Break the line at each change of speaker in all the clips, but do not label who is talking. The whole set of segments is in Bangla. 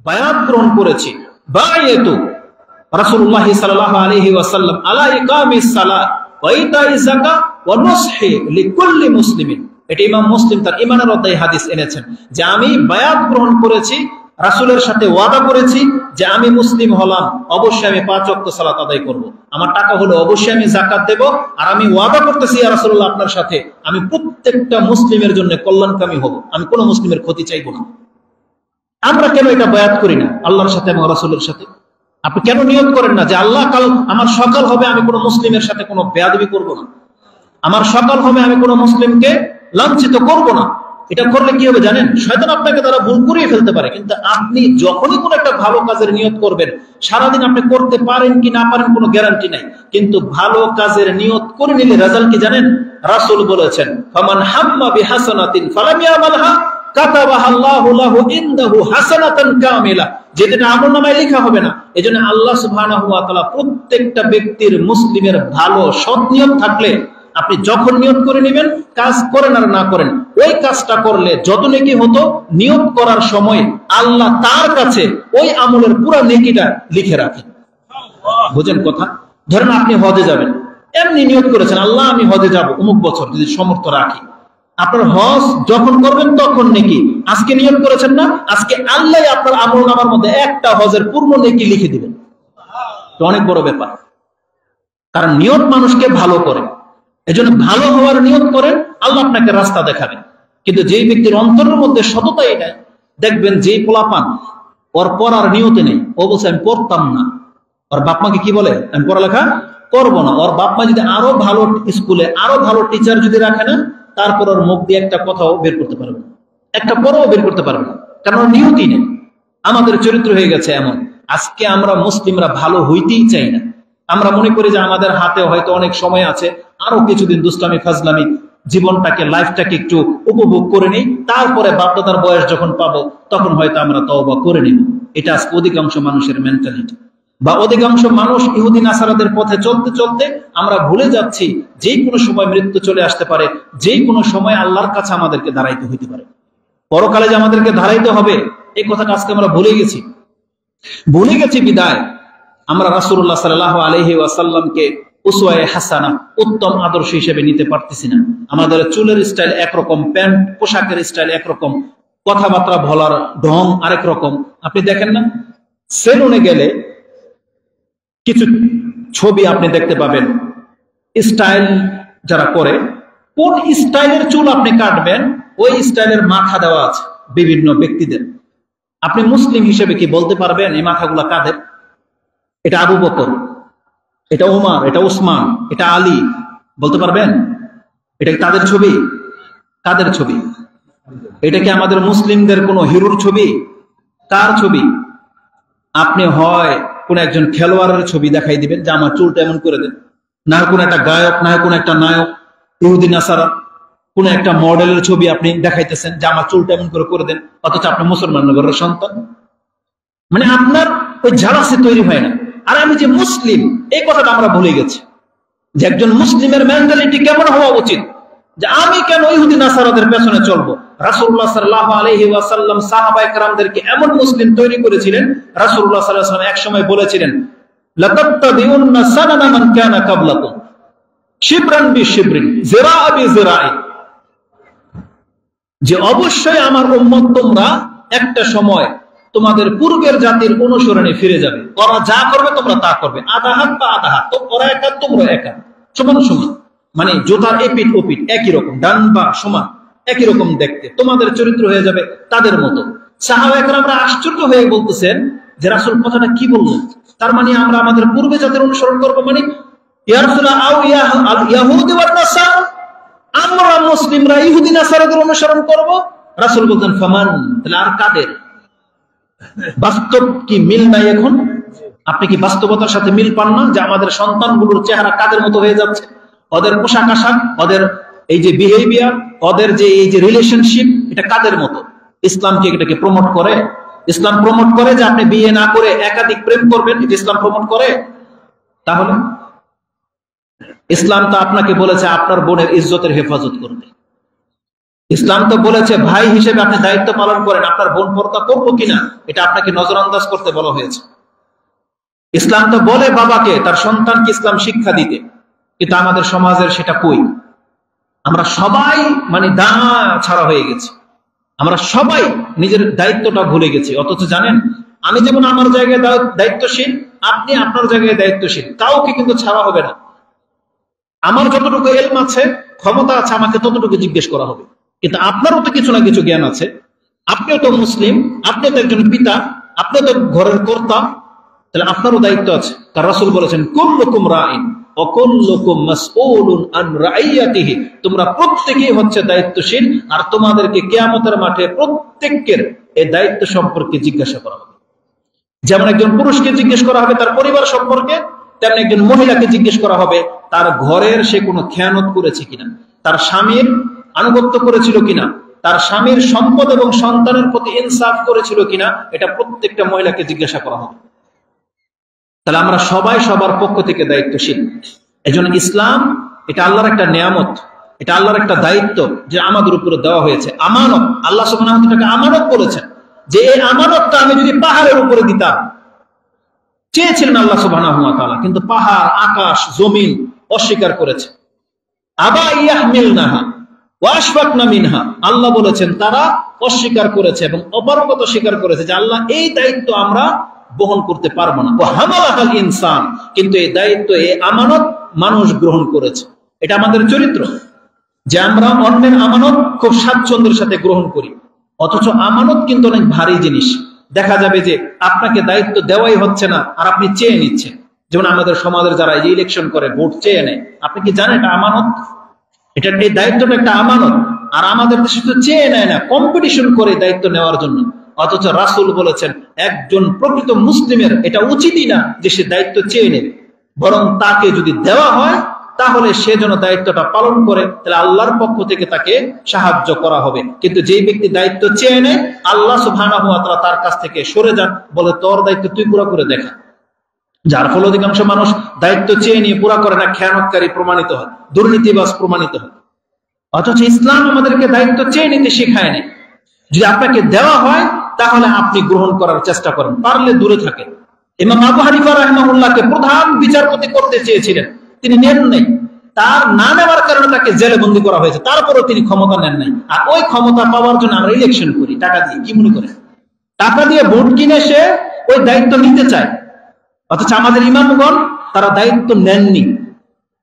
বায়াত গ্রহণ করেছি, বায়াতু রাসূলুল্লাহ সাল্লাল্লাহু আলাইহি ওয়াসাল্লাম আলা ইকামিস সালাত ওয়া ইতাইজ যাকাত ওয়া নসহি লিকুল্লি মুসলিমিন। এটা ইমাম মুসলিম তার ঈমানের অধ্যায়ে হাদিস এনেছেন যে আমি বায়াত গ্রহণ করেছি, রাসূলের সাথে ওয়াদা করেছি যে আমি মুসলিম হলাম, অবশ্যই আমি 5 ওয়াক্ত সালাত আদায় করব, আমার টাকা হলো অবশ্যই আমি যাকাত দেব, আর আমি ওয়াদা করতেছি ইয়া রাসূলুল্লাহ আপনার সাথে আমি প্রত্যেকটা মুসলিমের জন্য কল্যাণকামী হব, আমি কোনো মুসলিমের ক্ষতি চাইব না। আমরা কেন এটা বায়াত করি না আল্লাহর সাথে এবং রাসূলের সাথে? আপনি কেন নিয়ত করেন না যে আল্লাহ কাল আমার সকাল হবে আমি কোনো মুসলিমের সাথে কোনো বেয়াদবি করব না, আমার সকাল হবে আমি কোনো মুসলিমকে লাঞ্ছিত করব না? এটা করলে কি হবে জানেন? শয়তান আপনাকে তারা ভুল করিয়ে ফেলতে পারে, কিন্তু আপনি যখনই কোনো একটা ভালো কাজের নিয়ত করবেন, সারাদিন আপনি করতে পারেন কি না পারেন কোনো গ্যারান্টি নাই, কিন্তু ভালো কাজের নিয়ত করে নিলে রেজাল্ট কি জানেন? রাসূল বলেছেন ফামান হাম্মা বিহাসানাতিন ফালাম ইয়ামালহা কাতাবাহা আল্লাহু লাহু ইনদাহু হাসানাতান কামিলা। যেটা আমলনামায় লেখা হবে না। এজন্য আল্লাহ সুবহানাহু ওয়া তাআলা প্রত্যেকটা ব্যক্তির মুসলিমের ভালো সৎ নিয়ত থাকলে আপনি যখন নিয়ত করে নেবেন, কাজ করেন আর না করেন, ওই কাজটা করলে যত নেকি হতো নিয়ত করার সময় আল্লাহ তার কাছে ওই আমলের পুরো নেকিটা লিখে রাখেন। বুঝেন কথা? ধরেন আপনি হজে যাবেন, এমনি নিয়ত করেছেন আল্লাহ আমি হজে যাব অমুক বছর যদি সমর্থ রাখি, আপনার হজ যখন করবেন তখন নেকি। আজকে নিয়ত করেছেন না, আজকে আল্লাহ আপনার আমলনামার মধ্যে একটা হজের পূর্ণ নেকি লিখে দিবেন। তো অনেক বড় ব্যাপার, কারণ নিয়ত মানুষকে ভালো করে। এজন্য ভালো হওয়ার নিয়ত করেন, আল্লাহ আপনাকে রাস্তা দেখাবেন। কিন্তু যেই ব্যক্তির অন্তরের মধ্যে সততাই নাই, দেখবেন যেই পোলাপান ওর পড়ার নিয়তে নেই, ও বলছে আমি পড়তাম না, ওর বাপ মাকে কি বলে আমি পড়ালেখা করব না। ওর বাপ মা যদি আরো ভালো স্কুলে আরো ভালো টিচার যদি রাখে না, তারপর ওর মুখ দিয়ে একটা কথাও বের করতে পারবে না, একটা পড়াও বের করতে পারবে না, কারণ ওর নিয়তই নেই। আমাদের চরিত্র হয়ে গেছে এমন, আজকে আমরা মুসলিমরা ভালো হইতেই চাই না। আমরা মনে করি যে আমাদের হাতে হয়তো অনেক সময় আছে, আরো কিছুদিন দুষ্টামি ফাজলামি জীবনটাকে লাইফটাকে একটু উপভোগ করে নিই, তারপরে বাপদাদার বয়স যখন পাবো তখন হয়তো আমরা তওবা করে নিব। এটা আজকে অধিকাংশ মানুষের মেন্টালিটি। বা অধিকাংশ মানুষ ইহুদি নাসারাদের পথে চলতে চলতে আমরা ভুলে যাচ্ছি যে কোনো সময় মৃত্যু চলে আসতে পারে, যে কোনো সময় আল্লাহর কাছে আমাদেরকে দাঁড়াইতে হইতে পারে, পরকালে যে আমাদেরকে দাঁড়াইতে হবে এই কথাটা আজকে আমরা ভুলে গেছি বিদায় আমরা রাসূলুল্লাহ সাল্লাল্লাহু আলাইহি ওয়াসাল্লামকে উসওয়ায়ে হাসানা উত্তম আদর্শ হিসেবে নিতে পারতেছি না। আমাদের চুলের স্টাইল একরকম, প্যান্ট পোশাকের স্টাইল একরকম, কথাবার্তা বলার ঢং আরেক রকম। আপনি দেখেন না, সেলুনে গেলে কিছু ছবি আপনি দেখতে পাবেন, স্টাইল যারা করে, কোন স্টাইলের চুল আপনি কাটবেন ওই স্টাইলের মাথা দেওয়া আছে বিভিন্ন ব্যক্তিদের। আপনি মুসলিম হিসেবে কি বলতে পারবেন এই মাথাগুলা কাদের? এটা আবু বকর, এটা ওমর, এটা উসমান, এটা আলী, বলতে পারবেন? এটা কি তাদের ছবি? কাদের ছবি? এটা কি আমাদের মুসলিমদের কোন হিরোর ছবি? কার ছবি? আপনি হয় কোন একজন খেলোয়াড়ের ছবি দেখাই দিবেন যে আমার চুলটা এমন করে দেন, না কোন একটা গায়ক, না কোন একটা নায়ক ইহুদি নাসারা কোন একটা মডেলের ছবি আপনি দেখাইতেছেন যে আমার চুলটা এমন করে দেন, অথচ আপনি মুসলমান ঘরের সন্তান। মানে আপনার ওই ঝাড়াসে তৈরি হয় না। আর আমি যে মুসলিম এই কথাটা আমরা ভুলে গেছি, যে একজন মুসলিমের মেন্টালিটি কেমন হওয়া উচিত, যে আমি কেন ইহুদি নাসারাদের পেছনে চলবো। রাসূলুল্লাহ সাল্লাল্লাহু আলাইহি ওয়াসাল্লাম সাহাবায়ে কেরামদেরকে এমন মুসলিম তৈরি করেছিলেন, রাসূলুল্লাহ সাল্লাল্লাহু আলাইহি ওয়াসাল্লাম এক সময় বলেছিলেন লাকাদ তাবিউন্না সানানা মান কানা ক্বাবলাকুম শিবরান বিশিবরিন যিরাআ বিযিরাই, যে অবশ্যই আমার উম্মত তোমরা একটা সময় তোমাদের পূর্বের জাতির অনুসরণে ফিরে যাবে, ওরা যা করবে তোমরা তা করবে, আধা হাত বা আধা হাত, তো ওরা এক হাত তোমরা এক হাত, সমান সমান, মানে জোতার এপিঠ ওপিঠ একই রকম, ডান বা সমান একই রকম দেখতে, তোমাদের চরিত্র হয়ে যাবে তাদের মতো। সাহাবায়ে কেরামরা আশ্চর্য হয়ে বলতেছেন যে রাসূল কথাটা কি বললেন, তার মানে আমরা আমাদের পূর্বে জাতির অনুসরণ করবো, মানে ইয়া রাসূলুল্লাহ আও ইয়াহুদি ওয়ান নাসারা, আমরা মুসলিমরা ইহুদি নাসারাদের অনুসরণ করব। রাসূল বলতেন ফামান, তাহলে আর কাদের? বাস্তব কি মিল নাই এখন? আপনি কি বাস্তবতার সাথে মিল পান না যে আমাদের সন্তানগুলোর চেহারা কাদের মতো হয়ে যাচ্ছে? ওদের পোশাক আশাক, ওদের এই যে বিহেভিয়ার, ওদের যে এই যে রিলেশনশিপ, এটা কাদের মতো? ইসলাম কি এটাকে প্রমোট করে? ইসলাম প্রমোট করে যে আপনি বিয়ে না করে একাধিক প্রেম করবেন? এটা ইসলাম প্রমোট করে? তাহলে ইসলাম তো আপনাকে বলেছে আপনার বোনের ইজ্জতের হেফাজত করবে, ইসলাম তো বলেছে ভাই হিসেবে আপনি দায়িত্ব পালন করেন, আপনার বোন পর্দা করবো কিনা এটা আপনাকে নজরআন্দাজ করতে বলা হয়েছে। ইসলাম তো বলে বাবাকে তার সন্তানকে ইসলাম শিক্ষা দিতে, কিন্তু আমাদের সমাজের সেটা কই? আমরা সবাই মানে দানা ছাড়া হয়ে গেছি, আমরা সবাই নিজের দায়িত্বটা ভুলে গেছি। অথচ জানেন, আমি যেমন আমার জায়গায় দায়িত্বশীল, আপনি আপনার জায়গায় দায়িত্বশীল, কাউকে কিন্তু ছাড়া হবে না। আমার যতটুকু এলম আছে, ক্ষমতা আছে, আমাকে ততটুকু জিজ্ঞেস করা হবে। কিন্তু আপনারও তো কিছু না কিছু জ্ঞান আছে, আপনিও তো মুসলিম, আপনিও তো একজন পিতা, আপনিও তো ঘরের কর্তা, তাহলে আপনারও দায়িত্ব আছে। কারণ রাসূল বলেছেন কুল্লুকুম রাইন ওয়া কুল্লুকুম মাসউলুন আন রাইয়াতিহি, তোমরা প্রত্যেকেই হচ্ছে দায়িত্বশীল, আর তোমাদেরকে কিয়ামতের মাঠে প্রত্যেকের এই দায়িত্ব সম্পর্কে জিজ্ঞাসা করা হবে। যেমন একজন পুরুষকে জিজ্ঞেস করা হবে তার পরিবার সম্পর্কে, তেমনি একজন মহিলাকে জিজ্ঞেস করা হবে তার ঘরের সে কোনো খেয়ানত করেছে কিনা, তার স্বামীর আনুগত্য করেছিল কিনা, তার স্বামীর সম্পদ এবং সন্তানের প্রতি ইনসাফ করেছিল কিনা, এটা প্রত্যেকটা মহিলাকে জিজ্ঞাসা করা হবে। তাহলে আমরা সবাই সবার পক্ষ থেকে দায়িত্বশীল। এজন্য ইসলাম এটা আল্লাহর একটা নিয়ামত, এটা আল্লাহর একটা দায়িত্ব যে আমাদের উপরে দেওয়া হয়েছে, আমানত। আল্লাহ সুবহানাহু ওয়া তাআলা আমানত বলেছেন যে এই আমানতটা আমি যদি পাহাড়ের উপরে দিতাম, চেয়েছিলেন আল্লাহ সুবহানাহু ওয়া তাআলা, কিন্তু পাহাড়, আকাশ, জমিন অস্বীকার করেছে। আবা ইয়াহমিলনাহা ওয়া আশফাকনা মিনহা, আল্লাহ বলেছেন তারা অস্বীকার করেছে এবং অপারগতা স্বীকার করেছে যে আল্লাহ এই দায়িত্ব আমরা বহন করতে পারবো না। ওয়া হামালাহাল ইনসান, কিন্তু এই দায়িত্ব, এই আমানত মানুষ গ্রহণ করেছে। এটা আমাদের চরিত্র যে আমরা অন্যের আমানত খুব স্বাচ্ছন্দ্যের সাথে গ্রহণ করি, অথচ আমানত কিন্তু অনেক ভারী জিনিস। দেখা যাবে যে আপনাকে দায়িত্ব দেওয়াই হচ্ছে না আর আপনি চেয়ে নিচ্ছেন। যেমন আমাদের সমাজের যারা এই ইলেকশন করে ভোট চেয়ে নেয়, আপনি কি জানেন এটা আমানত? এটা, এই দায়িত্বটা একটা আমানত। আর আমাদের দেশে তো চেয়ে নেয় না, কম্পিটিশন করে দায়িত্ব নেওয়ার জন্য। অথচ রাসূল বলেছেন একজন প্রকৃত মুসলিমের এটা উচিতই না যে সে দায়িত্ব চেয়ে নেবে, বরং তাকে যদি দেওয়া হয় তাহলে সে যেন দায়িত্বটা পালন করে, তাহলে আল্লাহর পক্ষ থেকে তাকে সাহায্য করা হবে। কিন্তু যেই ব্যক্তি দায়িত্ব চেয়ে নেয়, আল্লাহ সুবহানাহু ওয়া তাআলা তার কাছ থেকে সরে যান, বলে তোর দায়িত্ব তুই পুরো করে দেখা। যার ফলে অধিকাংশ মানুষ দায়িত্ব চেয়ে নিয়ে পুরা করে না, খেয়ানতকারী প্রমাণিত হয়, দুর্নীতিবাজ প্রমাণিত হয়। অথচ ইসলাম আমাদেরকে দায়িত্ব চেয়ে নিতে শেখায় না। যদি আপনাকে দেওয়া হয় তাহলে আপনি গ্রহণ করার চেষ্টা করেন, পারলে দূরে থাকেন। ইমাম আবু হানিফা রাহিমাহুল্লাহকে প্রধান বিচারপতি করতে চেয়েছিলেন, তিনি নেন নাই। তার না নেওয়ার কারণে তাকে জেলে বন্দী করা হয়েছে, তারপরেও তিনি ক্ষমতা নেন নাই। আর ওই ক্ষমতা পাওয়ার জন্য আমরা ইলেকশন করি টাকা দিয়ে। কি মনে করেন? টাকা দিয়ে ভোট কিনে সে ওই দায়িত্ব নিতে চায়। অথচ আমাদের ইমামগণ তারা দায়িত্ব নেননি,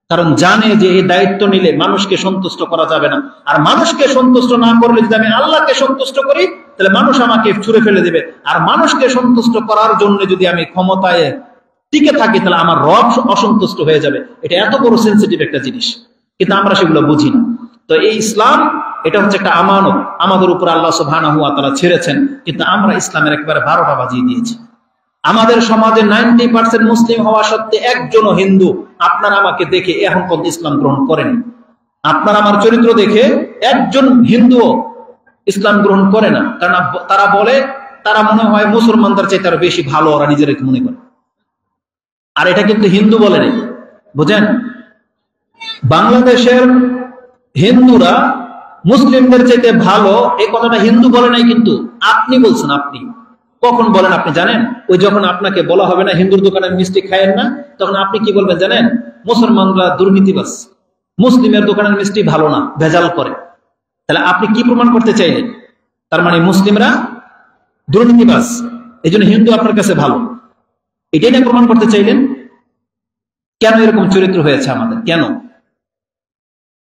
কারণ জানে যে এই দায়িত্ব নিলে মানুষকে সন্তুষ্ট করা যাবে না। আর মানুষকে সন্তুষ্ট না করলে যদি আমি আল্লাহকে সন্তুষ্ট করি, তাহলে মানুষ আমাকে ছুঁড়ে ফেলে দেবে। আর মানুষকে সন্তুষ্ট করার জন্য যদি আমি ক্ষমতায় টিকে থাকি, তাহলে আমার রব অসন্তুষ্ট হয়ে যাবে। এটা এত বড় সেন্সিটিভ একটা জিনিস, কিন্তু আমরা সেগুলো বুঝি না। তো এই ইসলাম এটা হচ্ছে একটা আমানত, আমাদের উপর আল্লাহ সুবহানাহু ওয়া তাআলা ছেড়েছেন, কিন্তু আমরা ইসলামের একেবারে 12টা বাজিয়ে দিয়েছি। আমাদের সমাজে 90% মুসলিম হওয়া সত্ত্বে একজনও হিন্দু আপনার আমাকে দেখে এখন পর্যন্ত ইসলাম গ্রহণ করেনি। আপনার আমার চরিত্র দেখে একজন হিন্দু ইসলাম গ্রহণ করে না, কারণ তারা বলে, তারা মনে হয় মুসলমানদের চাইতে আরো বেশি ভালো ওরা নিজেরাই মনে করে। আর এটা কিন্তু হিন্দু বলে নেই, বুঝেন? বাংলাদেশের হিন্দুরা মুসলিমদের চাইতে ভালো, এই কথাটা হিন্দু বলে নাই, কিন্তু আপনি বলছেন। আপনি কখন বলেন আপনি জানেন? ওই যখন আপনাকে বলা হবে না হিন্দুর দোকানের মিষ্টি খায়েন না, তখন আপনি কি বলবেন জানেন? মুসলমানরা দুর্নীতিবাজ, মুসলিমের দোকানের মিষ্টি ভালো না, ভেজাল করে। তাহলে আপনি কি প্রমাণ করতে চাইলেন? তার মানে মুসলিমরা দুর্নীতিবাজ, এই জন্য হিন্দু আপনার কাছে ভালো, এটাই না প্রমাণ করতে চাইলেন? কেন এরকম চরিত্র হয়েছে আমাদের? কেন?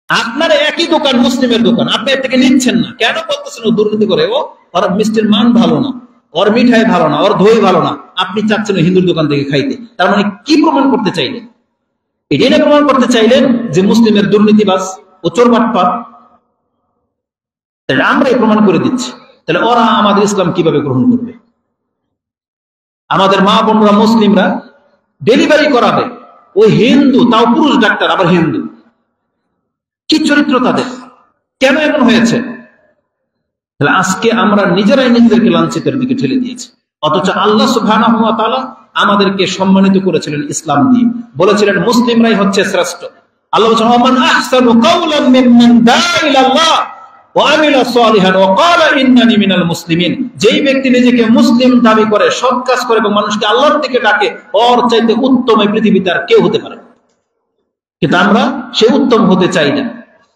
আপনার একই দোকান, মুসলিমের দোকান, আপনি এর থেকে নিচ্ছেন না কেন? বলতেছেন ও দুর্নীতি করে, ও ওর মিষ্টির মান ভালো না, ওর মিঠাই ভালো না, ওর দই ভালো না, আপনি চাচ্ছেন হিন্দুর দোকান থেকে খাইতে। তার মানে কি প্রমাণ করতে চাইলেন? এটাই না প্রমাণ করতে চাইলেন যে মুসলিমের দুর্নীতিবাজ ও চোর বাটপার। আমরাই প্রমাণ করে দিচ্ছি, তাহলে ওরা আমাদের ইসলাম কিভাবে গ্রহণ করবে? আমাদের মা বোনরা মুসলিমরা ডেলিভারি করাবে, ওই হিন্দু, তাও পুরুষ ডাক্তার, আবার হিন্দু। কি চরিত্র তাদের? কেন এমন হয়েছে? তাহলে আজকে আমরা নিজেরাই নিজেদেরকে লাঞ্ছিতের দিকে ঠেলে দিয়েছি। অথচ আল্লাহ সুবহানাহু ওয়া তাআলা আমাদেরকে সম্মানিত করেছিলেন ইসলাম দিয়ে, বলেছিলেন মুসলিমরাই হচ্ছে শ্রেষ্ঠ। আল্লাহ বলেছেন ওমান আহসানু কাওলাম মিম্মান দাআ ইলাল্লাহ, ওয়া আমিলা সালিহান ওয়া ক্বালা ইন্নানি মিনাল মুসলিমিন, যেই ব্যক্তি নিজেকে মুসলিম দাবি করে, সৎ কাজ করে এবং মানুষকে আল্লাহর দিকে ডাকে, ওর চাইতে উত্তম এই পৃথিবীতে আর কেউ হতে পারে। কিন্তু আমরা সে উত্তম হতে চাই না,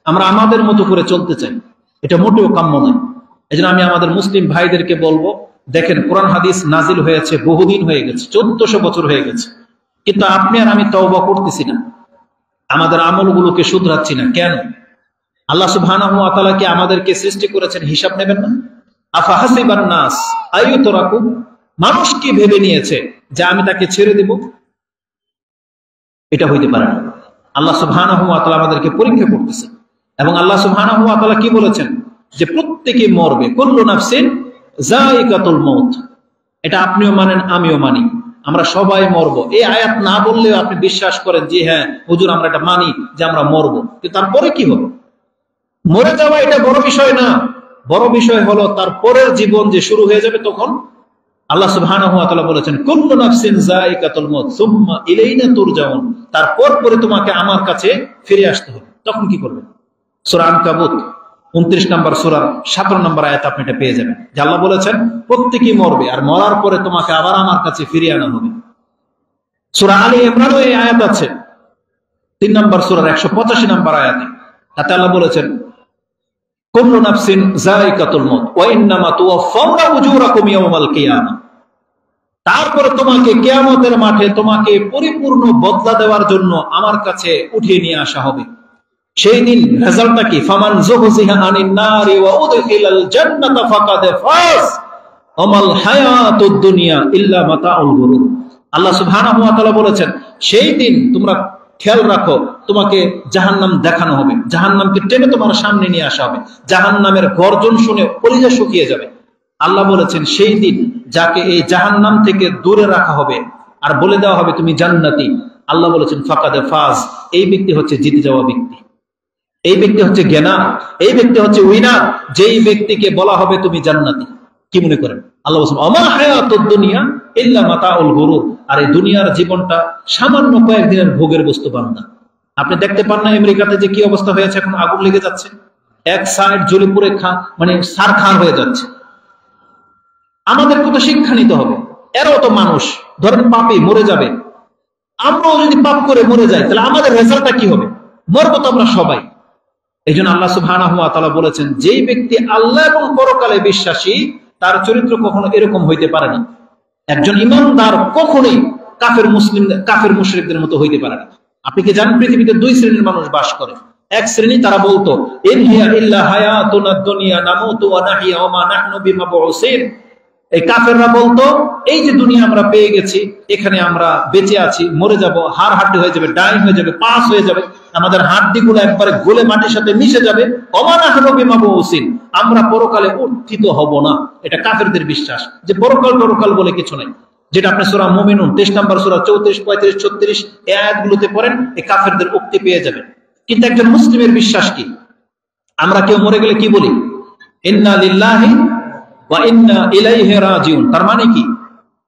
আমরা আমাদের মতো করে চলতে চাই, এটা মোটেও কাম্য নয়। এজন্য আমি আমাদের মুসলিম ভাইদেরকে বলবো, দেখেন কোরআন হাদিস নাজিল হয়েছে বহুদিন হয়ে গেছে, 1400 বছর হয়ে গেছে, কিন্তু আপনি আর আমি তওবা করতেছি না, আমাদের আমলগুলোকে শুধরাচ্ছি না। কেন? আল্লাহ সুবহানাহু ওয়া তাআলা কি আমাদেরকে সৃষ্টি করেছেন হিসাব নেবেন না? আফা হাসিবান নাস আইয়ুতরাকু, মানুষ কি ভেবে নিয়েছে যে আমি তাকে ছেড়ে দেব? এটা হইতে পারে না। আল্লাহ সুবহানাহু ওয়া তাআলা আমাদেরকে পরীক্ষা করতেছেন, এবং আল্লাহ সুবহানাহু ওয়া তাআলা কি বলেছেন যে প্রত্যেকে মরবে, কুল্লু নাফসিন যায়িকাতুল মউত। এটা আপনিও মানেন, আমিও মানি, আমরা সবাই মরবো। এই আয়াত না বললেও আপনি বিশ্বাস করেন যে হ্যাঁ হুজুর আমরা এটা মানি যে আমরা মরবো, কিন্তু তারপরে কি হবে? মরে যাওয়া এটা বড় বিষয় না, বড় বিষয় হলো তার পরের জীবন যে শুরু হয়ে যাবে। তখন আল্লাহ সুবহানাহু ওয়া তাআলা বলেছেন কুল্লু নাফসিন যায়িকাতুল মউত সুম্মা ইলাইনা তুরজাউন, তারপর পরে তোমাকে আমার কাছে ফিরে আসতে হবে। তখন কি করবে? সূরা আনকাবুত 29 নম্বর সূরার 17 নম্বর আয়াত আপনি এটা পেয়ে যাবেন, যে আল্লাহ বলেছেন প্রত্যেকেই মরবে, আর মরার পরে তোমাকে আবার আমার কাছে ফিরিয়ে আনা হবে। সূরা আলী ইমরানও এই আয়াত আছে 3 নম্বর সূরার 185 নম্বর আয়াতে। তাতে আল্লাহ বলেছেন কুল্লু নাফসিন যায়িকাতুল মউত ওয়া ইন্নামা তুওয়াফাউনা উজুরাকুম ইয়াওমাল কিয়ামা, তারপরে তোমাকে কিয়ামতের মাঠে তোমাকে পরিপূর্ণ বদলা দেওয়ার জন্য আমার কাছে উঠিয়ে নিয়ে আসা হবে। সেই দিন রেজাল্টটা কি? ফামান যুহজিহা আনিন নারি ওয়া উদখিলাল জান্নাতা ফাকাদ ফাজ ওয়ামাল হায়াতুদ দুনিয়া ইল্লা মাতাউল গুরুর। আল্লাহ সুবহানাহু ওয়া তাআলা বলেছেন সেই দিন তোমরা খেয়াল রাখো, তোমাকে জাহান্নাম দেখানো হবে, জাহান্নামকে টেনে তোমার সামনে নিয়ে আসা হবে, জাহান্নামের গর্জন শুনে কলিজা শুকিয়ে যাবে। আল্লাহ বলেছেন সেই দিন যাকে এই জাহান্নাম থেকে দূরে রাখা হবে আর বলে দেওয়া হবে তুমি জান্নাতি, আল্লাহ বলেছেন ফাকাদে ফাজ, এই ব্যক্তি হচ্ছে জিতে যাওয়া ব্যক্তি, এই ব্যক্তি হচ্ছে জ্ঞানা, এই ব্যক্তি হচ্ছে উইনার, যেই ব্যক্তিকে বলা হবে তুমি জান্নাতি। কি মনে করেন? আল্লাহ বলেছেন আমা হায়াতুদ দুনিয়া ইল্লা মাতাউল গুরুর, আর এই দুনিয়ার জীবনটা সামান্য কয়েকদিনের ভোগের বস্তু বান্দা। আপনি দেখতে পান না আমেরিকাতে যে কি অবস্থা হয়েছে, এখন আগুন লেগে যাচ্ছে, এক সাইড জ্বলে পুড়ে মানে সারখার হয়ে যাচ্ছে। আমাদেরকে তো শিক্ষা নিতে হবে, এরাও তো মানুষ, ধরেন পাপী মরে যাবে, আমরাও যদি পাপ করে মরে যাই তাহলে আমাদের রেজাল্টটা কি হবে? মরবো তো আমরা সবাই। এই জন্য আল্লাহ সুবহানাহু ওয়া তাআলা বলেছেন যেই ব্যক্তি আল্লাহ এবং পরকালে বিশ্বাসী তার চরিত্র কখনো এরকম হইতে পারে না। একজন ইমানদার কখনোই কাফের মুশরিকদের মতো হইতে পারে না। আপনি কি জানেন পৃথিবীতে 2 শ্রেণীর মানুষ বাস করে? এক শ্রেণী তারা বলতো ইন হিয়া ইল্লা হায়াতুনাদ দুনিয়া নামুতু ওয়া নাহইয়া ওয়া মা নাহনু বিমাবউসিন। এই কাফেররা বলতো এই যে দুনিয়া আমরা পেয়ে গেছি, এখানে আমরা বেঁচে আছি, মরে যাব, হাড় হাড্ডি হয়ে যাবে, ডাইং হয়ে যাবে, পাস হয়ে যাবে, আমাদের হাড্ডিগুলো একবারে গলে মাটির সাথে মিশে যাবে, ওয়া মা নাহনু বিমাবউসিন, আমরা পরকালে উত্থিত হব না। এটা কাফেরদের বিশ্বাস যে পরকাল বলে কিছু নাই। যেটা আপনি সূরা মুমিনুন 23 নম্বর সূরা 34, 35, 36 এই আয়াতগুলোতে পড়েন, এই কাফেরদের উক্তি পেয়ে যাবেন। কিন্তু একজন মুসলিমের বিশ্বাস কি? আমরা কেউ মরে গেলে কি বলি? ইন্না লিল্লাহি ওয়া ইন্না ইলাইহি রাজিউন। তার মানে কি?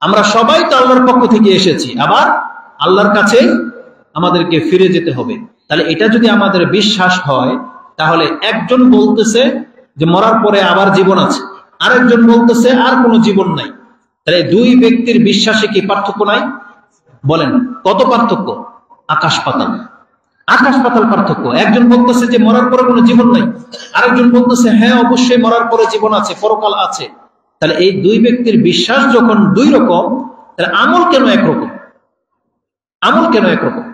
আমরা সবাই তো আল্লাহর পক্ষ থেকে এসেছি, আবার আল্লাহর কাছে আমাদেরকে ফিরে যেতে হবে। তাহলে এটা যদি আমাদের বিশ্বাস হয়, তাহলে একজন বলতেছে যে মরার পরে আবার জীবন আছে, আরেকজন বলতেছে আর কোনো জীবন নাই। তাহলে 2 ব্যক্তির বিশ্বাসে কি পার্থক্য নাই? বলেন কত পার্থক্য? আকাশ পাতাল, আকাশ পাতাল পার্থক্য। একজন বলতেছে যে মরার পরে কোনো জীবন নাই, আরেকজন বলতেছে হ্যাঁ অবশ্যই মরার পরে জীবন আছে, পরকাল আছে। তাহলে এই 2 ব্যক্তির বিশ্বাস যখন 2 রকম, তাহলে আমল কেন একরকম? আমল কেন একরকম?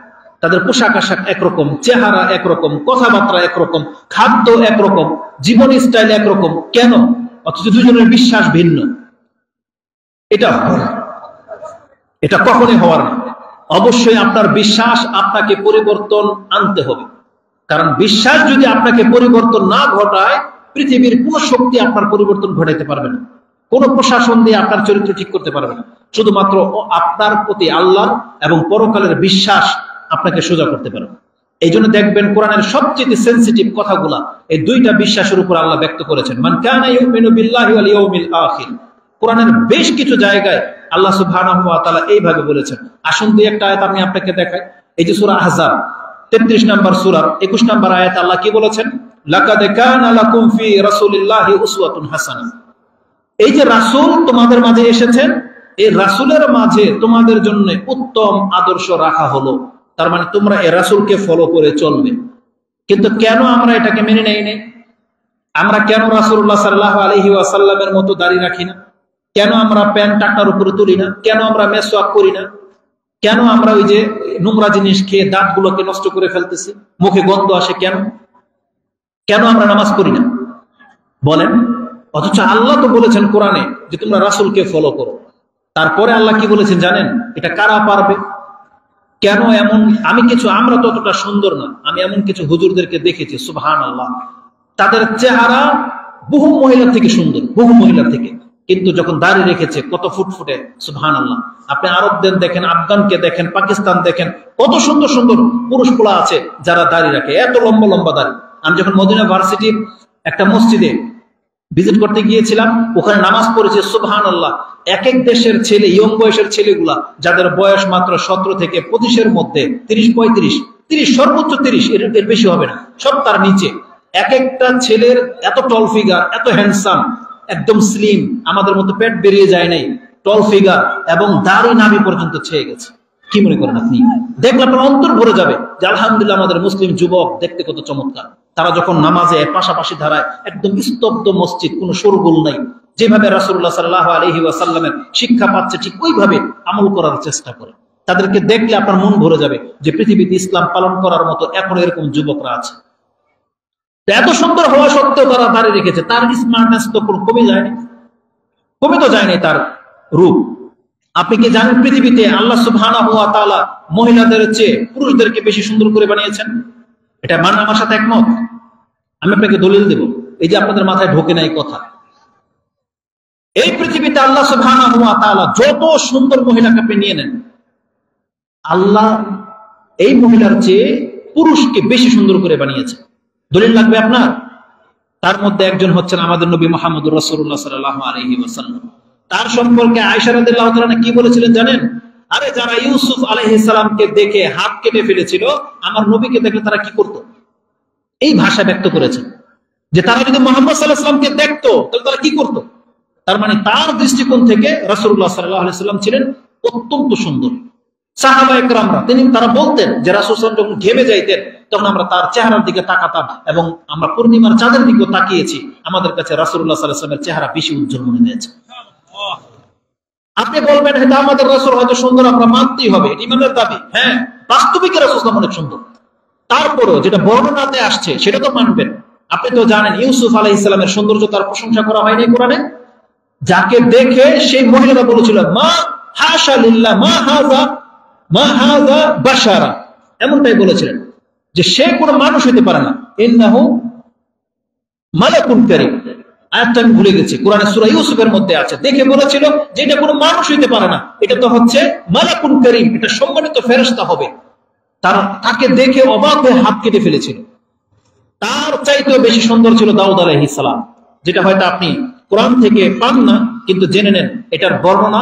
তাদের পোশাক আশাক একরকম, চেহারা একরকম, কথাবার্তা একরকম, খাদ্য একরকম, জীবন স্টাইল একরকম, কেন? অথচ দুজনের বিশ্বাস ভিন্ন। এটা কখনোই হওয়ার না। অবশ্যই আপনার বিশ্বাস আপনাকে পরিবর্তন আনতে হবে, কারণ বিশ্বাস যদি আপনাকে পরিবর্তন না ঘটায়, পৃথিবীর কোন শক্তি আপনার পরিবর্তন ঘটাইতে পারবে না, কোন প্রশাসন দিয়ে আপনার চরিত্র ঠিক করতে পারবে না। শুধুমাত্র আপনার প্রতি আল্লাহ এবং পরকালের বিশ্বাস আপনাকে সোজা করতে পারে। এই জন্য দেখবেন কোরআনের সবচেয়ে সেন্সিটিভ কথাগুলা এই 2টা বিশ্বাসের উপর আল্লাহ ব্যক্ত করেছেন। মান কানা ইউমিনু বিল্লাহি ওয়াল ইয়াউমিল আখির। কোরআনের বেশ কিছু জায়গায় আল্লাহ সুবহানাহু ওয়া তাআলা এইভাবে বলেছেন। আসুন 2 একটা আয়াত আমি আপনাকে দেখাই। এই যে সূরা আহজাব 33 নম্বর সূরার 21 নম্বর আয়াতে আল্লাহ কি বলেছেন? লাকাদ কানা লাকুম ফি রাসূলিল্লাহি উসওয়াতুন হাসানাহ। এই যে রাসূল তোমাদের মাঝে এসেছেন, এই রাসূলের মাঝে তোমাদের জন্য উত্তম আদর্শ রাখা হলো। তার মানে তোমরা এই রাসূলকে ফলো করে চলবে। কিন্তু কেন আমরা এটাকে মেনে নেই না? আমরা কেন রাসূলুল্লাহ সাল্লাল্লাহু আলাইহি ওয়াসাল্লামের মতো দাড়ি রাখি না? কেন আমরা প্যান্ট টাকনার উপরে তুলি না? কেন আমরা মেসওয়াক করি না? কেন আমরা ওই যে নোংরা জিনিস খেয়ে দাঁতগুলোকে নষ্ট করে ফেলতেছি, মুখে গন্ধ আসে কেন? কেন আমরা নামাজ পড়ি না বলেন? অথচ আল্লাহ তো বলেছেন কোরআনে যে তোমরা রাসূলকে ফলো করো। তারপরে আল্লাহ কি বলেছেন জানেন? এটা কারা পারবে? কেন এমন? আমরা ততটা সুন্দর না। আমি এমন কিছু হুজুরদেরকে দেখেছি, সুবহানাল্লাহ, তাদের চেহারা বহু মহিলার থেকে সুন্দর, বহু মহিলার থেকে, কিন্তু যখন দাড়ি রেখেছে কত ফুটফুটে, সুবহানাল্লাহ। আপনি আরবদের দেখেন, আফগানকে দেখেন, পাকিস্তান দেখেন, কত সুন্দর সুন্দর পুরুষ পোলা আছে যারা দাড়ি রাখে, এত লম্বা লম্বা দাড়ি। আমি যখন মদিনা ভার্সিটির একটা মসজিদে ভিজিট করতে গিয়েছিলাম, ওখানে নামাজ পড়েছে, সুবহানাল্লাহ, এক এক দেশের ছেলে, ইয়ং বয়সের ছেলেগুলা, যাদের বয়স মাত্র 17 থেকে 25-এর মধ্যে, 30-35, সর্বোচ্চ 30, এর বেশি হবে না, সব তার নিচে। এক একটা ছেলের এত টল ফিগার, এত হ্যান্ডসাম, একদম স্লিম, আমাদের মতো পেট বেরিয়ে যায় নাই, টল ফিগার, এবং দাড়ি নাভি পর্যন্ত ছেয়ে গেছে। কি মনে করেন আপনি? দেখলে আপনার অন্তর ভরে যাবে যে আলহামদুলিল্লাহ আমাদের মুসলিম যুবক দেখতে কত চমৎকার। তারা যখন নামাজে পাশাপাশি ধারায়, একদম স্তব্ধ মসজিদ, কোনো শোরগোল নাই, যেভাবে রাসূলুল্লাহ সাল্লাল্লাহু আলাইহি ওয়াসাল্লামের শিক্ষা পাচ্ছে ঠিক ওইভাবে আমল করার চেষ্টা করে। তাদেরকে দেখলে আপনার মন ভরে যাবে যে পৃথিবীতে ইসলাম পালন করার মতো এখন এরকম যুবকরা আছে। এত সুন্দর হওয়া সত্ত্বেও তারা দাঁড়িয়ে রেখেছে। তার স্মার্টনেস তো কমে যায়নি, কমে তো যায়নি তার রূপ। আপনি কি জানেন পৃথিবীতে আল্লাহ সুবহানাহু ওয়া তাআলা মহিলাদের চেয়ে পুরুষদেরকে বেশি সুন্দর করে বানিয়েছেন? এটা মানে আমার সাথে একমত? আমি আপনাকে দলিল দেব, এই যে আপনাদের মাথায় ঢোকে না এই কথা। এই পৃথিবীতে আল্লাহ সুবহানাহু ওয়া তাআলা যত সুন্দর মহিলাকে আপনি নিয়ে নেন, আল্লাহ এই মহিলার চেয়ে পুরুষকে বেশি সুন্দর করে বানিয়েছে। দলিল লাগবে আপনার? তার মধ্যে একজন হচ্ছেন আমাদের নবী মুহাম্মদুর রাসূলুল্লাহ সাল্লাল্লাহু আলাইহি ওয়াসাল্লাম। তার সম্পর্কে আয়েশা রাদিয়াল্লাহু তাআলা কি বলেছিলেন জানেন? আরে যারা ইউসুফ আলাইহিস সালামকে দেখে হাত কেটে ফেলেছিল, আমার নবীকে দেখলে তারা কি করত? এই ভাষা ব্যক্ত করেছেন যে তারা যদি মুহাম্মদ সাল্লাল্লাহু আলাইহি ওয়াসাল্লামকে দেখতো তাহলে তারা কি করত। তার মানে তার দৃষ্টিকোণ থেকে রাসূলুল্লাহ সাল্লাল্লাহু আলাইহি ওয়াসাল্লাম ছিলেন অত্যন্ত সুন্দর। সাহাবা একরামরা তারা বলতেন যে রাসূল সাল্লাল্লাহু আলাইহি ওয়াসাল্লাম যখন ঘেমে যাইতেন তখন আমরা তার চেহারার দিকে তাকাতাম, এবং আমরা পূর্ণিমার চাঁদের দিকে তাকিয়েছি, আমাদের কাছে রাসূলুল্লাহ সাল্লাল্লাহু আলাইহি ওয়াসাল্লামের চেহারা বেশি উজ্জ্বল মনে হয়েছে। আপনি বলবেন হয়তো আমাদের রাসূল হয়তো সুন্দর, আমরা মানতেই হবে, এটি ইমানের দাবি। হ্যাঁ, বাস্তবিক রাসূল সাল্লাল্লাহু আলাইহি ওয়াসাল্লাম অনেক সুন্দর, তারপরও যেটা বর্ণনাতে আসছে সেটা তো মানবেন। আপনি তো জানেন ইউসুফ আলাইহিস সালামের সৌন্দর্য তার প্রশংসা করা হয়নি কোরআনে? যাকে দেখে সেই মহিলারা বলেছিল মা হাশা লিল্লাহ মা হাযা বাশারা, এমনটাই বলেছিলেন যে সে কোনো মানুষ হইতে পারে না, ইন্নাহু মালাকুন কারীম। আয়াতটা আমি ভুলে গেছি, কোরআনে সূরা ইউসুফের মধ্যে আছে। দেখে বলেছিল যে এটা কোনো মানুষ হইতে পারে না, এটা তো হচ্ছে মালাকুন কারীম, এটা সম্মানিত ফেরেশতা হবে। তাকে দেখে অবাক হয়ে হাত কেটে ফেলেছিল। তার চাইতেও বেশি সুন্দর ছিল দাউদ আলাইহিস সালাম, যেটা হয়তো আপনি কোরআন থেকে পান না, কিন্তু জেনে নেন এটার বর্ণনা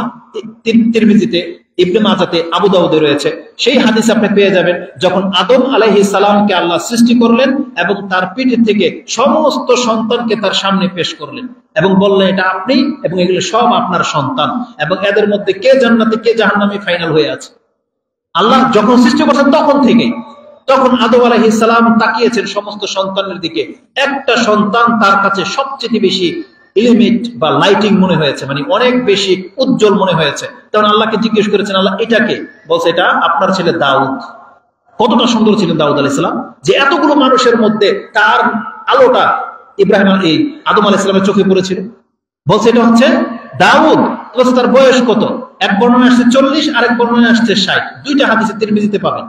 তিরমিজিতে, ইবনে মাজাতে, আবু দাউদে রয়েছে। সেই হাদিস আপনি পেয়ে যাবেন যখন আদম আলাইহিস সালামকে আল্লাহ সৃষ্টি করলেন এবং তার পিঠ থেকে সমস্ত সন্তানকে তার সামনে পেশ করলেন এবং বললেন এটা আপনি এবং এগুলো সব আপনার সন্তান, এবং এদের মধ্যে কে জান্নাতে কে জাহান্নামে ফাইনাল হয়ে আছে। আল্লাহ যখন সৃষ্টি করছেন তখন আদম আলাইহিস সালাম তাকিয়েছেন সমস্ত সন্তানের দিকে, একটা সন্তান তার কাছে সবচেয়ে বেশি এলিমেন্ট বা লাইটিং মনে হয়েছে, মানে অনেক বেশি উজ্জ্বল মনে হয়েছে। তখন আল্লাহকে জিজ্ঞেস করেছেন, আল্লাহ এটাকে? বলছে এটা আপনার ছেলে দাউদ। কতটা সুন্দর ছিলেন দাউদ আলাইহিস সালাম যে এতগুলো মানুষের মধ্যে তার আলোটা আদম আলাইহিস সালামের চোখে পড়েছিল। বলছে এটা হচ্ছে দাউদ। বলছে তার বয়স কত? এক বর্ণনা আসছে 40, আরেক বর্ণনা আসছে 60, দুইটা হাদিসে তিরমিজিতে পাবেন।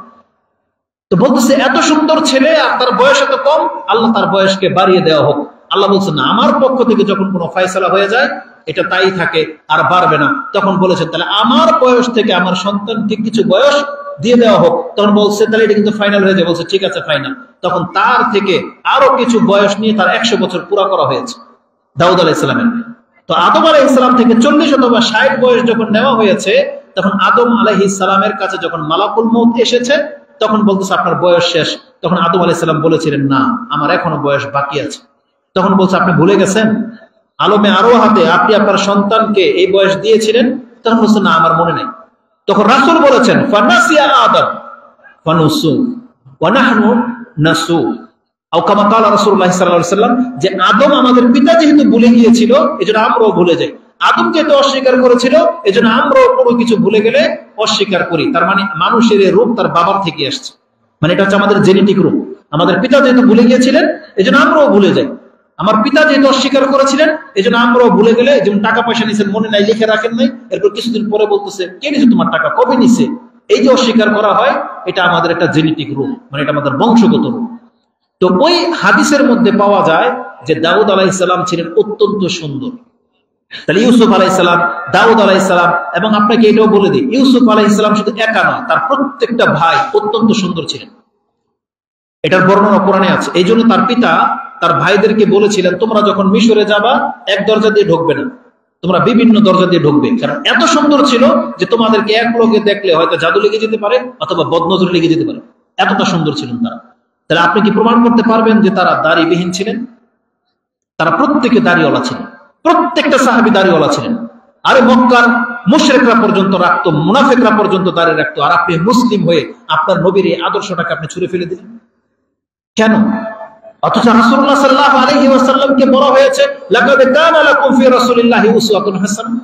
তো বলতেছে এত সুন্দর ছেলে আর তার বয়স এত কম, আল্লাহ তার বয়সকে বাড়িয়ে দেওয়া হোক। আল্লাহ বলছেন না, আমার পক্ষ থেকে যখন কোনো ফয়সালা হয়ে যায় এটা তাই থাকে আর বাড়বে না। তখন বলেছেন তাহলে আমার বয়স থেকে আমার সন্তানকে কিছু বয়স দিয়ে দেওয়া হোক। তখন বলছে তাহলে এটা কিন্তু ফাইনাল হয়ে যায়। বলছে ঠিক আছে ফাইনাল। তখন তার থেকে আরো কিছু বয়স নিয়ে তার 100 বছর পুরা করা হয়েছে দাউদ আলাইহিস সালামের। তো আদম আলাইহিস সালাম থেকে 40 অথবা 60 বয়স যখন নেওয়া হয়েছে, তখন আদম আলাইহিস সালামের কাছে যখন মালাকুল মউত এসেছে, তখন বলতেছে আপনার বয়স শেষ। তখন আদম আলাইহিস সালাম বলেছিলেন, না, আমার এখনো বয়স বাকি আছে। তখন বলছে, আপনি ভুলে গেছেন আলমে আরো হাতে আপনি আপনার সন্তানকে এই বয়স দিয়েছিলেন? তখন বলছে, না, আমার মনে নাই। তখন রাসূল বলেছেন, ফানাসিয়া আদম ফানুসু ওয়া নাহনু নাসু, আও কামা ক্বালা রাসূলুল্লাহ সাল্লাল্লাহু আলাইহি ওয়াসাল্লাম, যে আদম আমাদের পিতা যেহেতু ভুলে গিয়েছিল এজন্য আমরাও ভুলে যাই। আদম যেহেতু অস্বীকার করেছিল এজন্য আমরাও কোনো কিছু ভুলে গেলে অস্বীকার করি। তার মানে মানুষের এই রূপ তার বাবার থেকে আসছে, মানে এটা হচ্ছে আমাদের জেনেটিক রূপ। আমাদের পিতা যেহেতু ভুলে গিয়েছিলেন এজন্য আমরাও ভুলে যাই। আমার পিতা যেহেতু অস্বীকার করেছিলেন এজন্য আমরাও ভুলে গেলে, যেমন টাকা পয়সা নিছেন মনে নাই, লিখে রাখেন নাই, এরপর কিছুদিন পরে বলতেছে, কে নিছে তোমার টাকা, কবে নিছে? এই যে অস্বীকার করা হয়, এটা আমাদের একটা জেনেটিক রূপ, মানে এটা আমাদের বংশগত রূপ। তো ওই হাদিসের মধ্যে পাওয়া যায় যে দাউদ আলাইহিস সালাম ছিলেন অত্যন্ত সুন্দর। তাহলে ইউসুফ আলাইহিস সালাম, দাউদ আলাইহিস সালাম, এবং আপনাকে এটাও বলে দিই, ইউসুফ আলাইহিস সালাম শুধু একা নয়, তার প্রত্যেকটা ভাই অত্যন্ত সুন্দর ছিলেন। এটার বর্ণনা কোরআনে আছে। এই জন্য তার পিতা তার ভাইদেরকে বলেছিলেন, তোমরা যখন মিশরে যাবা এক দরজা দিয়ে ঢুকবে না, তোমরা বিভিন্ন দরজা দিয়ে ঢুকবে। কারণ এত সুন্দর ছিল যে তোমাদেরকে এক লোকে দেখলে হয়তো জাদু লেগে যেতে পারে অথবা বদনজর লেগে যেতে পারে, এতটা সুন্দর ছিলেন তারা। তাহলে আপনি কি প্রমাণ করতে পারবেন যে তারা দাড়িবিহীন ছিলেন? তারা প্রত্যেকে দাড়িওয়ালা ছিলেন, প্রত্যেকটা সাহাবী দাড়িওয়ালা ছিলেন। আরে মক্কার মুশরিকরা পর্যন্ত রাখতো, মুনাফিকরা পর্যন্ত দাড়ি রাখতো, আর আপনি মুসলিম হয়ে আপনার নবীর এই আদর্শটাকে আপনি ছুঁড়ে ফেলে দিলেন কেন? অথচ রাসূলুল্লাহ সাল্লাল্লাহু আলাইহি ওয়াসাল্লামকে বলা হয়েছে, লাকাদ কানা লাকুম ফি রাসূলিল্লাহি উসওয়াতুন হাসানাহ।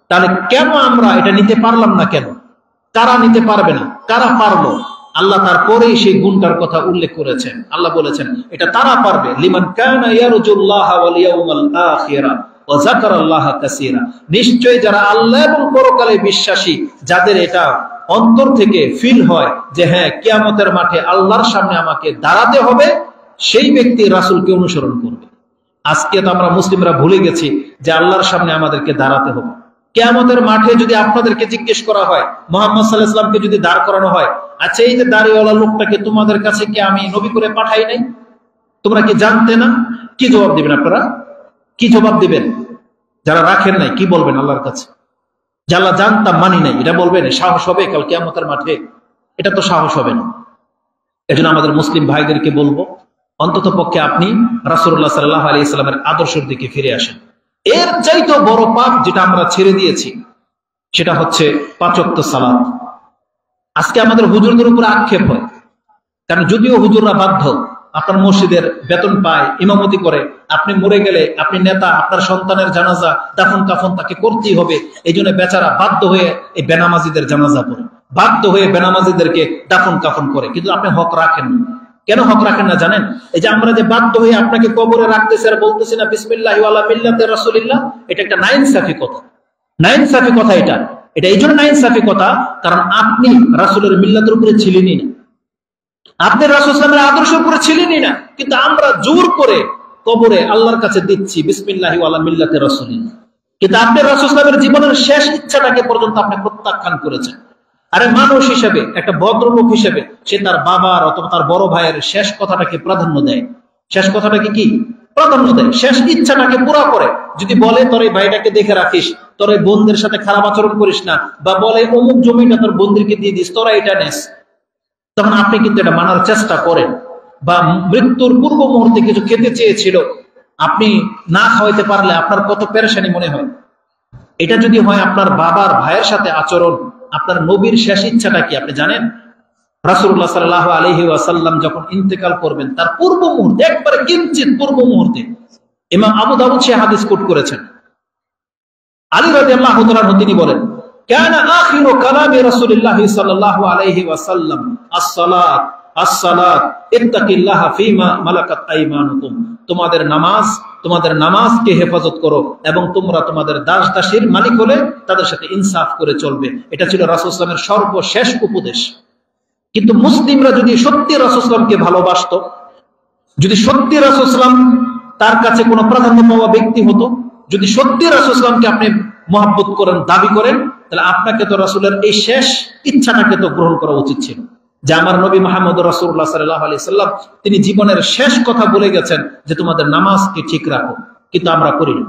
তাহলে কেন আমরা এটা নিতে পারলাম না? কেন কারা নিতে পারবে না? কারা পারলো? আল্লাহ তারপরেই সেই গুণটার কথা উল্লেখ করেছেন। আল্লাহ বলেছেন এটা তারা পারবে, লিমান কানা ইয়ারজুল্লাহ ওয়াল ইয়াউমাল আখিরা ওয়া যাকারাল্লাহা কাসীরা। নিশ্চয়ই যারা আল্লাহ এবং পরকালে বিশ্বাসী, যাদের এটা অন্তর থেকে ফিল হয় যে হ্যাঁ, কিয়ামতের মাঠে আল্লাহর সামনে আমাকে দাঁড়াতে হবে, সেই ব্যক্তি রাসূলকে অনুসরণ করবে। আজকে তো আমরা মুসলিমরা ভুলে গেছি যে আল্লাহর সামনে আমাদেরকে দাঁড়াতে হবে। কিয়ামতের মাঠে যদি আপনাদেরকে জিজ্ঞেস করা হয়, মুহাম্মদ সাল্লাল্লাহু আলাইহি ওয়াসাল্লামকে যদি দাঁড় করানো হয়, আচ্ছা এই যে দাড়িওয়ালা লোকটাকে তোমাদের কাছে কি আমি নবী করে পাঠাই নাই, তোমরা কি জানতে না? কি জবাব দিবেন আপনারা? কি জবাব দিবেন? যারা রাখেন নাই কি বলবেন আল্লাহর কাছে? যে আল্লাহ জানতাম, মানি নাই, এটা বলবেন? সাহস হবে কাল কিয়ামতের মাঠে? এটা তো সাহস হবে না। এজন্য আমাদের মুসলিম ভাইদেরকে বলবো, অন্তত পক্ষে আপনি রাসূলুল্লাহ সাল্লাল্লাহু আলাইহি ওয়াসাল্লামের আদর্শের দিকে ফিরে আসেন। এর চাইতে বড় পাপ যেটা আমরা ছেড়ে দিয়েছি সেটা হচ্ছে 5 ওয়াক্ত সালাত। আজকে আমাদের হুজুরদের উপর আক্ষেপ হয়, কারণ যদিও হুজুররা বাধ্য, আপনার মসজিদের বেতন পায়, ইমামতি করে, আপনি মরে গেলে আপনি নেতা, আপনার সন্তানের জানাজা দাফন কাফন তাকে করতেই হবে। এই জন্য বেচারা বাধ্য হয়ে এই বেনামাজিদের জানাজা পড়ে, বাধ্য হয়ে বেনামাজিদেরকে দাফন কাফন করে, কিন্তু আপনি হক রাখেন না। কেন হক রাখেন না জানেন? এই যে আমরা যে বাধ্য হয়ে আপনাকে কবরে রাখতেছি আর বলতেছি না বিসমিল্লাহি ওয়া আলা মিল্লাতি রাসূলিল্লাহ, এটা একটা নাইনসাফি কথা। নাইনসাফি কথা এটা এই জন্য নাইনসাফি কথা, কারণ আপনি রাসূলের মিল্লাতের উপরে ছিলেনই না, আপনি রাসূল সাল্লাল্লাহু আলাইহি ওয়াসাল্লামের আদর্শের উপরে ছিলেনই না, কিন্তু আমরা জোর করে কবরে আল্লাহর কাছে দিচ্ছি বিসমিল্লাহি ওয়া আলা মিল্লাতি রাসূলিল্লাহ। কিন্তু আপনি রাসূল সাল্লাল্লাহু আলাইহি ওয়াসাল্লামের জীবনের শেষ ইচ্ছাটাকে পর্যন্ত আপনি প্রত্যাখ্যান করেছেন। আরে মানুষ হিসেবে, একটা ভদ্রলোক হিসেবে, সে তার বাবার অথবা তার বড় ভাইয়ের শেষ কথাটাকে প্রাধান্য দেয়। শেষ কথাটাকে কি প্রাধান্য দেয়? শেষ ইচ্ছাটাকে পুরা করে। যদি বলে তোর এই ভাইটাকে দেখে রাখিস, তোর এই বোনদের সাথে খারাপ আচরণ করিস না, বা বলে অমুক জমিটা তোর বোনদেরকে দিয়ে দিস, তোরা এটা নেস, তখন আপনি কিন্তু এটা মানার চেষ্টা করেন। বা মৃত্যুর পূর্ব মুহূর্তে কিছু খেতে চেয়েছিল, আপনি না খাওয়াইতে পারলে আপনার কত পেরেশানি মনে হয়। এটা যদি হয় আপনার বাবার ভাইয়ের সাথে আচরণ, আপনার নবীর শেষ ইচ্ছাটা কি আপনি জানেন? রাসূলুল্লাহ সাল্লাল্লাহু আলাইহি ওয়াসাল্লাম যখন ইন্তেকাল করবেন তার পূর্ব মুহূর্তে, একবারে কিঞ্চিত পূর্ব মুহূর্তে, ইমাম আবু দাউদ সে হাদিস কোট করেছেন, আলী রাদিয়াল্লাহু তাআলা তিনি বলেন, কানা আখিরু কালামি রাসূলিল্লাহ সাল্লাল্লাহু আলাইহি ওয়াসাল্লাম আস-সালাত আস-সালাত ইত্তাকিল্লাহা ফীমা মালাকাত আইমানুকুম। তোমাদের নামাজকে হেফাজত করো এবং তোমরা তোমাদের দাস দাসীর মালিক হলে তাদের সাথে ইনসাফ করে চলবে। এটা ছিল রাসূল সাল্লাল্লাহু আলাইহি ওয়াসাল্লামের সর্বশেষ উপদেশ। কিন্তু মুসলিমরা যদি সত্যি রাসূল সাল্লাল্লাহু আলাইহি ওয়াসাল্লামকে ভালোবাসতো, যদি সত্যি রাসূল সাল্লাল্লাহু আলাইহি ওয়াসাল্লাম তার কাছে কোনো প্রাধান্য পাওয়া ব্যক্তি হতো, যদি সত্যি রাসূল সাল্লাল্লাহু আলাইহি ওয়াসাল্লামকে আপনি মহব্বত করেন, দাবি করেন, তাহলে আপনাকে তো রাসূলের এই শেষ ইচ্ছাটাকে তো গ্রহণ করা উচিত ছিল, যে আমার নবী মুহাম্মদ রাসূলুল্লাহ সাল্লাল্লাহু আলাইহি ওয়াসাল্লাম তিনি জীবনের শেষ কথা বলে গেছেন যে তোমাদের নামাজকে ঠিক রাখো। কিন্তু আমরা করি না।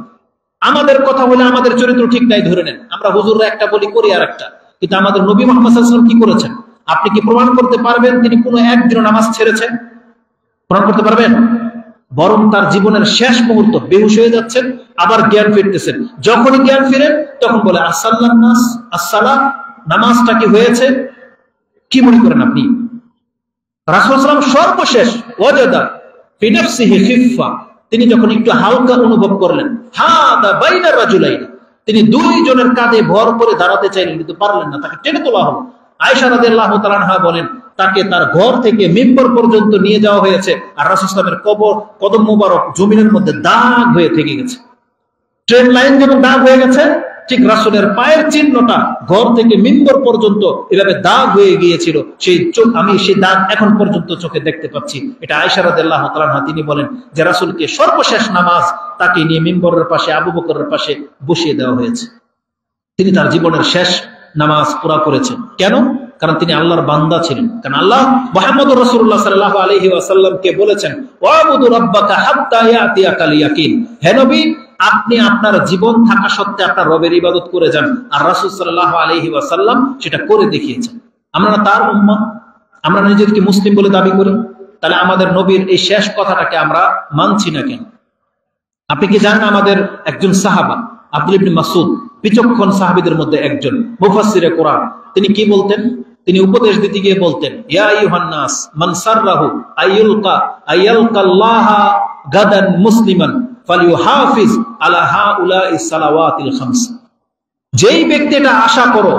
আমাদের কথা বলে আমাদের চরিত্র ঠিক নাই ধরে নেন, আমরা হুজুররা একটা বলি, করি আর একটা। কিন্তু আমাদের নবী মুহাম্মদ সাল্লাল্লাহু আলাইহি ওয়াসাল্লাম কি করেছেন? আপনি কি প্রমাণ করতে পারবেন তিনি কোনো একদিন নামাজ ছেড়েছেন? প্রমাণ করতে পারবেন? বরং তার জীবনের শেষ মুহূর্ত বেহুশ হয়ে যাচ্ছেন, আবার জ্ঞান ফিরতেছেন। যখনই জ্ঞান ফিরেন তখন বলে আসসালাম নাস, আসসালাম, নামাজটা কি হয়েছে? কি মনে করেন আপনি? রাসূল সাল্লাল্লাহু আলাইহি ওয়াসাল্লাম সর্বশেষ ওয়াজাদা ফি নাফসিহি খিফা, তিনি যখন একটু হালকা অনুভব করলেন, হাদা বাইনা রাজুলাইন, তিনি দুইজনের কাঁধে ভর করে দাঁড়াতে চাইলেন কিন্তু পারলেন না, তাকে টেনে তোলা হলো। আয়েশা রাদিয়াল্লাহু তাআলা আনহা বলেন তাকে তার ঘর থেকে মিম্বর পর্যন্ত নিয়ে যাওয়া হয়েছে, আর রাসূল সাল্লাল্লাহু আলাইহি ওয়াসাল্লামের কদম মোবারক জমিনের মধ্যে দাগ হয়ে থেকে গেছে। ট্রেন লাইন যেমন দাগ হয়ে গেছে, ঠিক রাসূলের পায়ের চিহ্নটা ঘর থেকে মিম্বর পর্যন্ত এভাবে দাগ হয়ে গিয়েছিল। সেই চোখ, আমি সেই দাগ এখন পর্যন্ত চোখে দেখতে পাচ্ছি। এটা আয়েশা রাদিয়াল্লাহু তাআলা আনহা তিনি বলেন যে রাসূলকে সর্বশেষ নামাজ তাকে নিয়ে মিম্বরের পাশে আবু বকরের পাশে বসিয়ে দেওয়া হয়েছে। তিনি তার জীবনের শেষ নামাজ পুরা করেছেন। কেন? কারণ তিনি আল্লাহর বান্দা ছিলেন। কারণ আল্লাহ মুহাম্মদুর রাসূলুল্লাহ সাল্লাল্লাহু আলাইহি ওয়াসাল্লামকে বলেছেন ওয়াবুদু রাব্বাকা হাত্তা ইয়াতিয়াকাল ইয়াকিন, হে নবী আপনি আপনার জীবন থাকা সত্ত্বে আপনার রবের ইবাদত করে যান। আর রাসূল সাল্লাল্লাহু আলাইহি ওয়াসাল্লাম সেটা করে দেখিয়েছেন। আমরা না তার উম্মাহ, আমরা নিজেদেরকে মুসলিম বলে দাবি করি, তাহলে আমাদের নবীর এই শেষ কথাটাকে আমরা মানছি না কেন? আপনি কি জানেন আমাদের একজন সাহাবা আব্দুল্লাহ ইবনে মাসউদ, বিচক্ষণ সাহাবীদের মধ্যে একজন, মুফাসসিরে কোরআন, তিনি কি বলতেন? তিনি উপদেশ দিতে গিয়ে বলতেন ইয়া আইয়ুহান নাস মান সাররাহু আইয়ালকাল্লাহা গাদান মুসলিমান ফালিউহাফিজ আলা হাউলাইস সালাওয়াতিল খামস, যেই ব্যক্তি এটা আশা করো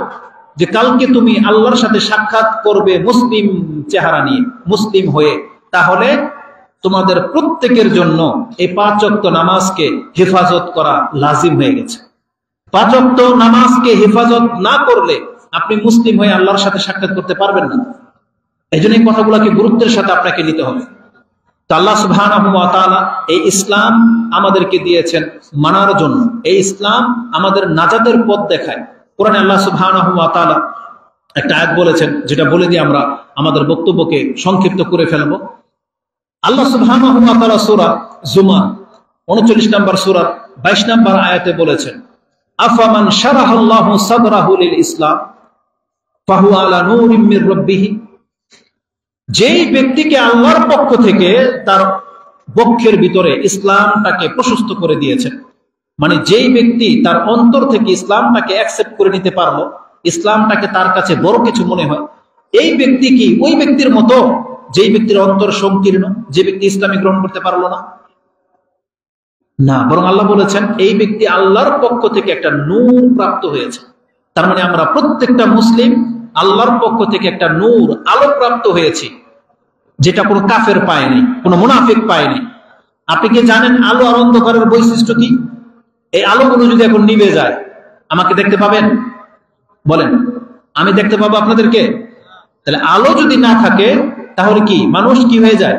যে কালকে তুমি আল্লাহর সাথে সাক্ষাৎ করবে মুসলিম চেহারা নিয়ে, মুসলিম হয়ে, তাহলে তোমাদের প্রত্যেকের জন্য এই 5 ওয়াক্ত নামাজকে হেফাজত করা লাজিম হয়ে গেছে। 5 ওয়াক্ত নামাজকে হেফাজত না করলে আপনি মুসলিম হয়ে আল্লাহর সাথে সাক্ষাৎ করতে পারবেন না। এই জন্য এই কথাগুলোকে গুরুত্বের সাথে আপনাকে নিতে হবে। তো আল্লাহ সুবহানাহু ওয়া তাআলা এই ইসলাম আমাদেরকে দিয়েছেন মানার জন্য। এই ইসলাম আমাদের নাজাতের পথ দেখায়। কোরআনে আল্লাহ সুবহানাহু ওয়া তাআলা একটা আয়াত বলেছেন, যেটা বলে দিয়ে আমরা আমাদের বক্তব্যকে সংক্ষিপ্ত করে ফেলব। আল্লাহ সুবহানাহু ওয়া তাআলা সূরা জুমার 39 নম্বর সূরা 22 নম্বর আয়াতে বলেছেন আফামান শারাহাল্লাহু সাদরাহু লিল ইসলাম ফাহুয়া আলা নূরিম মির রাব্বিহ, যেই ব্যক্তিকে আল্লাহর পক্ষ থেকে তার বক্ষের ভিতরে ইসলামটাকে প্রশস্ত করে দিয়েছেন, মানে যেই ব্যক্তি তার অন্তর থেকে ইসলামটাকে অ্যাকসেপ্ট করে নিতে পারলো, ইসলামটাকে তার কাছে বড় কিছু মনে হয়, এই ব্যক্তি কি ওই ব্যক্তির মতো যেই ব্যক্তির অন্তর সংকীর্ণ, যে ব্যক্তি ইসলামে গ্রহণ করতে পারলো না? না, বরং আল্লাহ বলেছেন এই ব্যক্তি আল্লাহর পক্ষ থেকে একটা নূর প্রাপ্ত হয়েছে। তার মানে আমরা প্রত্যেকটা মুসলিম আল্লাহর পক্ষ থেকে একটা নূর, আলো প্রাপ্ত হয়েছি, যেটা কোনো কাফের পায়নি, কোনো মুনাফিক পায়নি। আপনি কি জানেন আলো আর অন্ধকারের বৈশিষ্ট্য কি? এই আলোগুলো যদি এখন নিভে যায় আমাকে দেখতে পাবেন? বলেন, আমি দেখতে পাবো আপনাদেরকে? তাহলে আলো যদি না থাকে তাহলে কি মানুষ কি হয়ে যায়?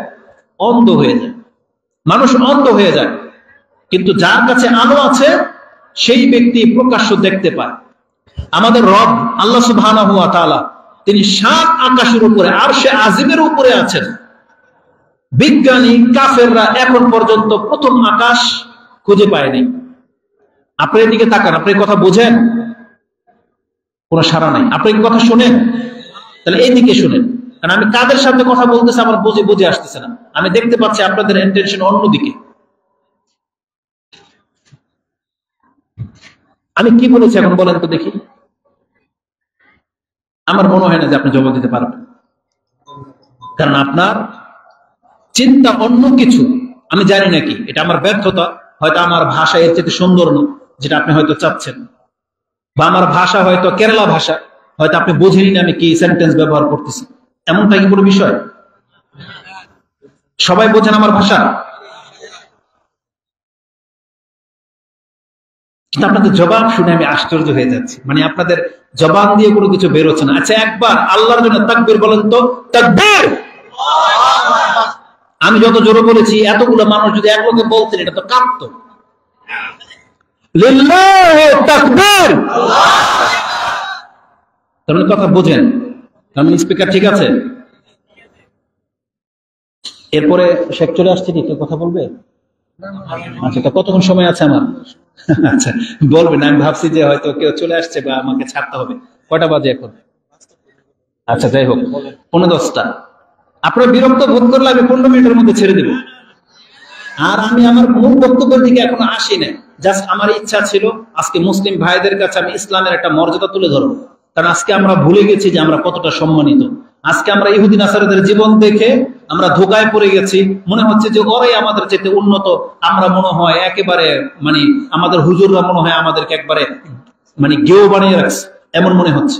অন্ধ হয়ে যায়। মানুষ অন্ধ হয়ে যায়। কিন্তু যার কাছে আলো আছে সেই ব্যক্তি প্রকাশ্য দেখতে পায়। আমাদের রব আল্লাহ সুবহানাহু ওয়া তাআলা তিনি 7 আকাশের উপরে আরশে আজিমের উপরে আছেন। বিজ্ঞানী কাফেররা এখন পর্যন্ত প্রথম আকাশ খুঁজে পায়নি। আপনি এদিকে তাকান, আপনি কথা বোঝেন? কোনো সাড়া নাই। আপনি কথা শুনেন? তাহলে এইদিকে শুনেন, কারণ আমি কাদের সাথে কথা বলতেছি আমার বুঝে আসতেছে না। আমি দেখতে পাচ্ছি আপনাদের ইন্টেনশন অন্যদিকে। আমি কি বলেছি এখন বলেন তো দেখি? আমার মনে হয় না যে আপনি জবাব দিতে পারবেন, কারণ আপনার চিন্তা অন্য কিছু। আমি জানি নাকি এটা আমার ব্যর্থতা, হয়তো আমার ভাষা এর চেয়ে সুন্দর না যেটা আপনি হয়তো চাচ্ছেন, বা আমার ভাষা হয়তো কেরালা ভাষা, হয়তো আপনি বোঝেনি না আমি কি সেন্টেন্স ব্যবহার করতেছি। এমনটা কি কোনো বিষয়? সবাই বোঝেন আমার ভাষা, কিন্তু আপনাদের জবাব শুনে আমি আশ্চর্য হয়ে যাচ্ছি। মানে আপনাদের জবান দিয়ে কোনো কিছু বেরোচ্ছে না। আচ্ছা, একবার আল্লাহর জন্য তাকবীর বলেন তো। তাকবীর! আমি যত জোরে বলেছি এতগুলো মানুষ যদি এক লোকে বলতেন এটা তো কাঁপতো। লিল্লাহি তাকবীর! তার মানে কথা বোঝেন? তার মানে স্পিকার ঠিক আছে? এরপরে শেখ চলে আসছে কি? কেউ কথা বলবে? আচ্ছা, তা কতক্ষণ সময় আছে আমার? আচ্ছা, বলবেন। আমি ভাবছি যে হয়তো কেউ চলে আসছে বা আমাকে ছাড়তে হবে। কয়টা বাজে এখন? আচ্ছা যাই হোক, 10:15। আপনারা বিরক্ত বোধ করলে আমি 15 মিনিটের মধ্যে ছেড়ে দেব। আর আমি আমার মূল বক্তব্যের দিকে এখনো আসি নাই। জাস্ট আমার ইচ্ছা ছিল আজকে মুসলিম ভাইদের কাছে আমি ইসলামের একটা মর্যাদা তুলে ধরবো। কারণ আজকে আমরা ভুলে গেছি যে আমরা কতটা সম্মানিত। আজকে আমরা ইহুদি নাসারাদের জীবন দেখে আমরা ধোকায় পড়ে গেছি। মনে হচ্ছে যে ওরাই আমাদের চেয়ে উন্নত। আমরা মনে হয় একেবারে মানে আমাদের হুজুররা মনে হয় আমাদেরকে একবারে মানে গেও বানিয়ে রাখছে, এমন মনে হচ্ছে।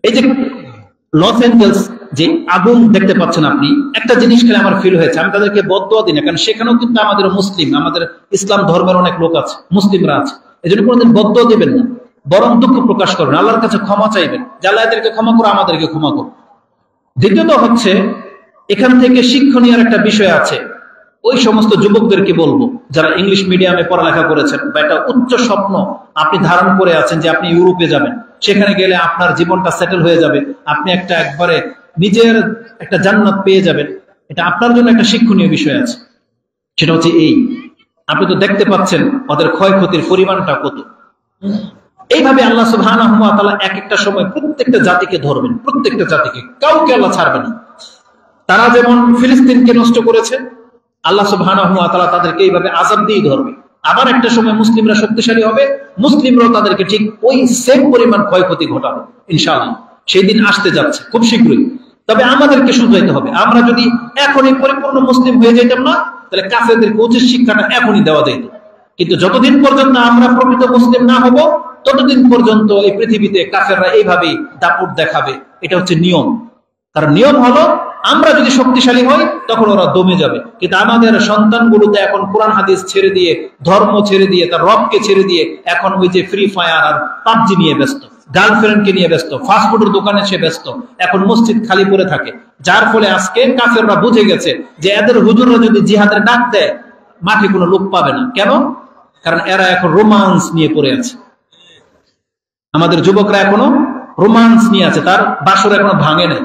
এই যে লস এঞ্জেলস যে আগুন দেখতে পাচ্ছেন আপনি, একটা জিনিস খেলে আমার ফিল হয়েছে, আমি তাদেরকে বদদোয়া দিই না, কারণ সেখানেও কিন্তু আমাদের মুসলিম, আমাদের ইসলাম ধর্মের অনেক লোক আছে, মুসলিমরা আছে। এই জন্য কোনোদিন বদদোয়া দেবেন না, বরং দুঃখ প্রকাশ করবেন, আল্লাহর কাছে ক্ষমা চাইবেন, যে আল্লাহ এদেরকে ক্ষমা করো, আমাদেরকে ক্ষমা করো। দ্বিতীয়ত হচ্ছে এখান থেকে শিক্ষণীয় একটা বিষয় আছে। ওই সমস্ত যুবকদেরকে বলবো যারা ইংলিশ মিডিয়ামে পড়ালেখা করেছেন বা একটা উচ্চ স্বপ্ন আপনি ধারণ করে আছেন যে আপনি ইউরোপে যাবেন, সেখানে গেলে আপনার জীবনটা সেটেল হয়ে যাবে, আপনি একটা একবারে নিজের একটা জান্নাত পেয়ে যাবেন। এটা আপনার জন্য একটা শিক্ষণীয় বিষয় আছে। সেটা হচ্ছে এই, আপনি তো দেখতে পাচ্ছেন ওদের ক্ষয়ক্ষতির পরিমাণটা কত। এইভাবে আল্লাহ সুবহানাহু ওয়া তাআলা এক একটা সময় প্রত্যেকটা জাতিকে ধরবেন, প্রত্যেকটা জাতিকে, কাউকে আল্লাহ ছাড়বেন না। তারা যেমন ফিলিস্তিনকে নষ্ট করেছে, আল্লাহ সুবহানাহু ওয়া তাআলা তাদেরকে এইভাবে আযাব দিয়ে ধরবে। আবার একটা সময় মুসলিমরা শক্তিশালী হবে, মুসলিমরাও তাদেরকে ঠিক ওই সেম পরিমাণ ক্ষয়ক্ষতি ঘটাবে ইনশাআল্লাহ। সেই দিন আসতে যাচ্ছে খুব শীঘ্রই। তবে আমাদেরকে শুধরাইতে হবে। আমরা যদি এখনই পরিপূর্ণ মুসলিম হয়ে যেতাম না, তাহলে কাফেরদেরকে উচিত শিক্ষাটা এখনই দেওয়া যেত। কিন্তু যতদিন পর্যন্ত আমরা প্রকৃত মুসলিম না হব, ততদিন পর্যন্ত এই পৃথিবীতে কাফেররা এইভাবেই দাপট দেখাবে। এটা হচ্ছে নিয়ম। কারণ নিয়ম হলো আমরা যদি শক্তিশালী হই তখন ওরা দমে যাবে। কিন্তু আমাদের সন্তানগুলোতে এখন কোরআন হাদিস ছেড়ে দিয়ে, ধর্ম ছেড়ে দিয়ে, তার রবকে ছেড়ে দিয়ে এখন ওই যে ফ্রি ফায়ার আর পাবজি নিয়ে ব্যস্ত, গার্লফ্রেন্ডকে নিয়ে ব্যস্ত, ফাস্টফুডের দোকানে সে ব্যস্ত, এখন মসজিদ খালি পড়ে থাকে। যার ফলে আজকে কাফেররা বুঝে গেছে যে এদের হুজুররা যদি জিহাদের ডাক দেয় মাঠে কোনো লোক পাবে না। কেন? কারণ এরা এখন রোমান্স নিয়ে পড়ে আছে। আমাদের যুবকরা এখনো রোমান্স নিয়ে আছে, তার বাসর এখনো ভাঙে নাই।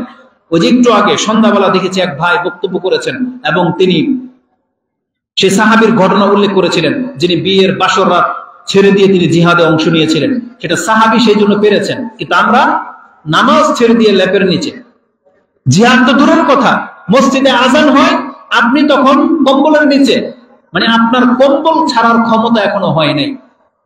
ওই যে একটু আগে সন্ধ্যাবেলা দেখেছি এক ভাই বক্তব্য করেছেন এবং তিনি সে সাহাবীর ঘটনা উল্লেখ করেছিলেন যিনি বিয়ের বাসর রাত ছেড়ে দিয়ে তিনি জিহাদে অংশ নিয়েছিলেন। সেটা সাহাবী সেই জন্য পেরেছেন, কিন্তু আমরা নামাজ ছেড়ে দিয়ে লেপের নিচে। জিহাদ তো দূরের কথা, মসজিদে আজান হয় আপনি তখন কম্বলের নিচে, মানে আপনার কম্বল ছাড়ার ক্ষমতা এখনো হয় নাই,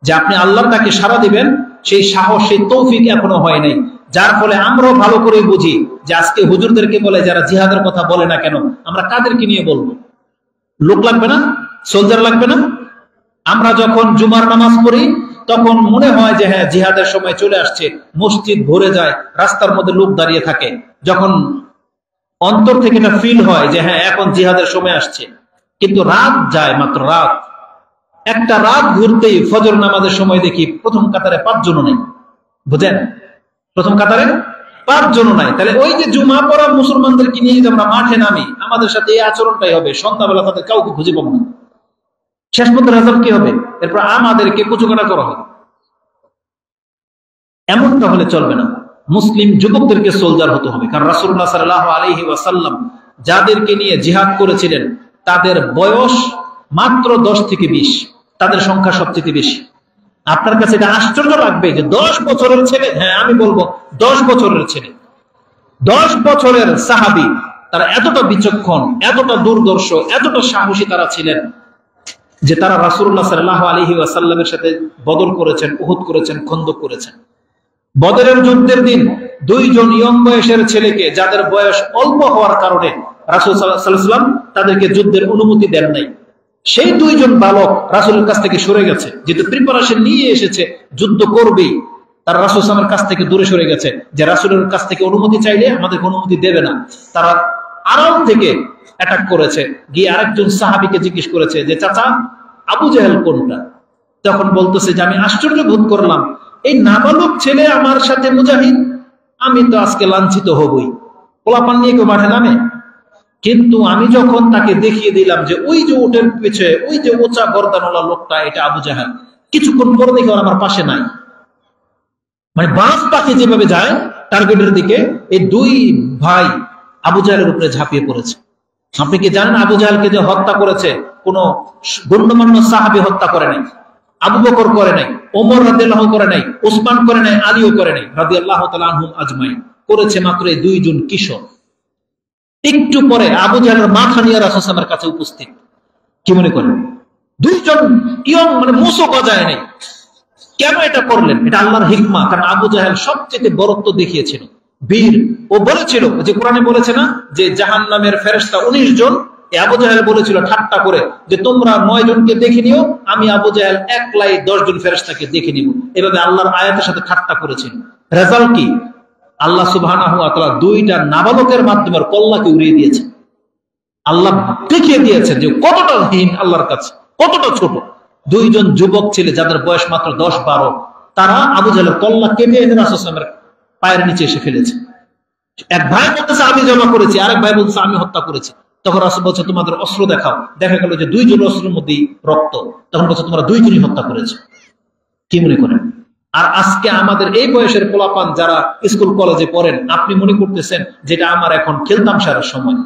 যে আপনি আল্লাহর ডাকে সাড়া দিবেন সেই সাহস, সেই তৌফিক এখনো হয় নাই। যার ফলে আমরাও ভালো করে বুঝি যে আজকে হুজুরদেরকে বলে যারা জিহাদের কথা বলে না কেন, আমরা কাদেরকে নিয়ে বলবো? লোক লাগবে না, সোলজার লাগবে না? আমরা যখন জুমার নামাজ পড়ি তখন মনে হয় যে হ্যাঁ জিহাদের সময় চলে আসছে, মসজিদ ভরে যায়, রাস্তার মধ্যে লোক দাঁড়িয়ে থাকে। যখন অন্তর থেকে এটা ফিল হয় যে হ্যাঁ এখন জিহাদের সময় আসছে, কিন্তু রাত যায়, মাত্র রাত, একটা রাত ঘুরতেই ফজর নামাজের সময় দেখি প্রথম কাতারে 5 জন নেই। বুঝেন? প্রথম কাতারে 5 জন নাই। তাহলে ওই যে জুমা পড়া মুসলমানদেরকে নিয়ে যদি আমরা মাঠে নামি, আমাদের সাথে এই আচরণটাই হবে। সন্ধ্যাবেলা তাদের কাউকে খুঁজে পাবো না। শেষ পর্যন্ত রেজাল্ট কি হবে? এরপর আমাদেরকে কুচুকাটা করা হবে। এমনটা হলে চলবে না। মুসলিম যুবকদেরকে সোলজার হতে হবে। কারণ রাসূলুল্লাহ সাল্লাল্লাহু আলাইহি ওয়াসাল্লাম যাদেরকে নিয়ে জিহাদ করেছিলেন তাদের বয়স মাত্র 10 থেকে 20, তাদের সংখ্যা সবচেয়ে বেশি। আপনার কাছে এটা আশ্চর্য লাগবে যে 10 বছরের ছেলে, হ্যাঁ আমি বলবো 10 বছরের ছেলে, 10 বছরের সাহাবী, তারা এতটা বিচক্ষণ, এতটা দূরদর্শ, এতটা সাহসী তারা ছিলেন যে তারা রাসূলুল্লাহ সাল্লাল্লাহু আলাইহি ওয়াসাল্লামের সাথে বদর করেছেন, উহুদ করেছেন, খন্দক করেছেন। বদরের যুদ্ধের দিন 2 জন ইয়ং বয়সের ছেলেকে, যাদের বয়স অল্প হওয়ার কারণে রাসূল সাল্লাল্লাহু আলাইহি ওয়াসাল্লাম তাদেরকে যুদ্ধের অনুমতি দেন নাই। সেই 2 জন বালক রাসূলের কাছ থেকে সরে গেছে, যেহেতু প্রিপারেশন নিয়ে এসেছে যুদ্ধ করবেই, তারা রাসূল সাল্লাল্লাহু কাছ থেকে দূরে সরে গেছে, যে রাসূলের কাছ থেকে অনুমতি চাইলে আমাদের অনুমতি দেবে না। তারা আরাম থেকে অ্যাটাক করেছে, গিয়ে আরেকজন সাহাবীকে জিজ্ঞেস করেছে যে চাচা আবু জেহেল কোনটা? তখন বলতেছে যে আমি আশ্চর্য বোধ করলাম, এই নাবালক ছেলে আমার সাথে মুজাহিদ, আমি তো আজকে লাঞ্ছিত হবই। পোলাপান নিয়ে কেউ মাঠে নামে? কিন্তু আমি যখন তাকে দেখিয়ে দিলাম যে ওই যে উটের পিছে ওই যে উঁচা গর্দানওয়ালা লোকটা, এটা আবু জাহেল, কিছুক্ষণ পরে দেখি আমার পাশে নাই। মানে বাস পাখি যেভাবে যায় টার্গেটের দিকে, এই 2 ভাই আবু জাহেলের উপরে ঝাঁপিয়ে পড়েছে। আপনি কি জানেন আবু জাহেলকে যে হত্যা করেছে কোন গণ্যমান্য সাহাবী হত্যা করে নাই, আবু বকর করে নাই, ওমর রাদিয়াল্লাহু করে নাই, ওসমান করে নাই, আলীও করে নাই রাদিয়াল্লাহু তাআলা আনহুম আজমাইন। করেছে মাত্র এই দুইজন কিশোর। একটু পরে আবু জাহলের মাথা নিয়ে রাসূল সাল্লাল্লাহু আলাইহি ওয়াসাল্লামের কাছে উপস্থিত। কি মনে করেন? দুইজন ইয়ং, মানে মুসো গজায় নাই। কেন এটা করলেন? এটা আল্লাহর হিকমা। কারণ আবু জাহেল সবচেয়ে বরত্ব দেখিয়েছিল, বীর। ও বলেছিল যে কোরআনে বলেছে না যে জাহান্নামের ফেরেশতা 19 জন। আবু জাহেল বলেছিল ঠাট্টা করে যে তোমরা 9 জনকে দেখে নিও, আমি আবু জাহেল একলাই 10 জন ফেরেশতাকে দেখে নিব। এভাবে আল্লাহর আয়াতের সাথে ঠাট্টা করেছিল। রেজাল্ট কি? আল্লাহ সুবহানাহু ওয়া তাআলা দুইটা নাবালকের মাধ্যমে কল্লাকে উড়িয়ে দিয়েছে। আল্লাহ দেখিয়ে দিয়েছেন যে কতটা হীন আল্লাহর কাছে, কতটা ছোট। দুইজন যুবক ছেলে যাদের বয়স মাত্র 10-12, তারা আবু জাহেলের কল্লা কেটে এনে রাসূল সাল্লাল্লাহু আলাইহি ওয়াসাল্লামের পায়ের নিচে এসে ফেলেছে। এক ভাই বলতেছে আমি জমা করেছি, আরেক ভাই বলতেছে আমি হত্যা করেছি। তখন রাসূল বলছে তোমাদের অস্ত্র দেখাও। দেখা গেল যে দুইজন অস্ত্রের মধ্যেই রক্ত। তখন বলছে তোমরা দুইজনই হত্যা করেছো। কি মনে করেন? আর আজকে আমাদের এই বয়সের পোলাপান যারা স্কুল কলেজে পড়েন, আপনি মনে করতেছেন যেটা আমার এখন খেলতাম সারার সময়।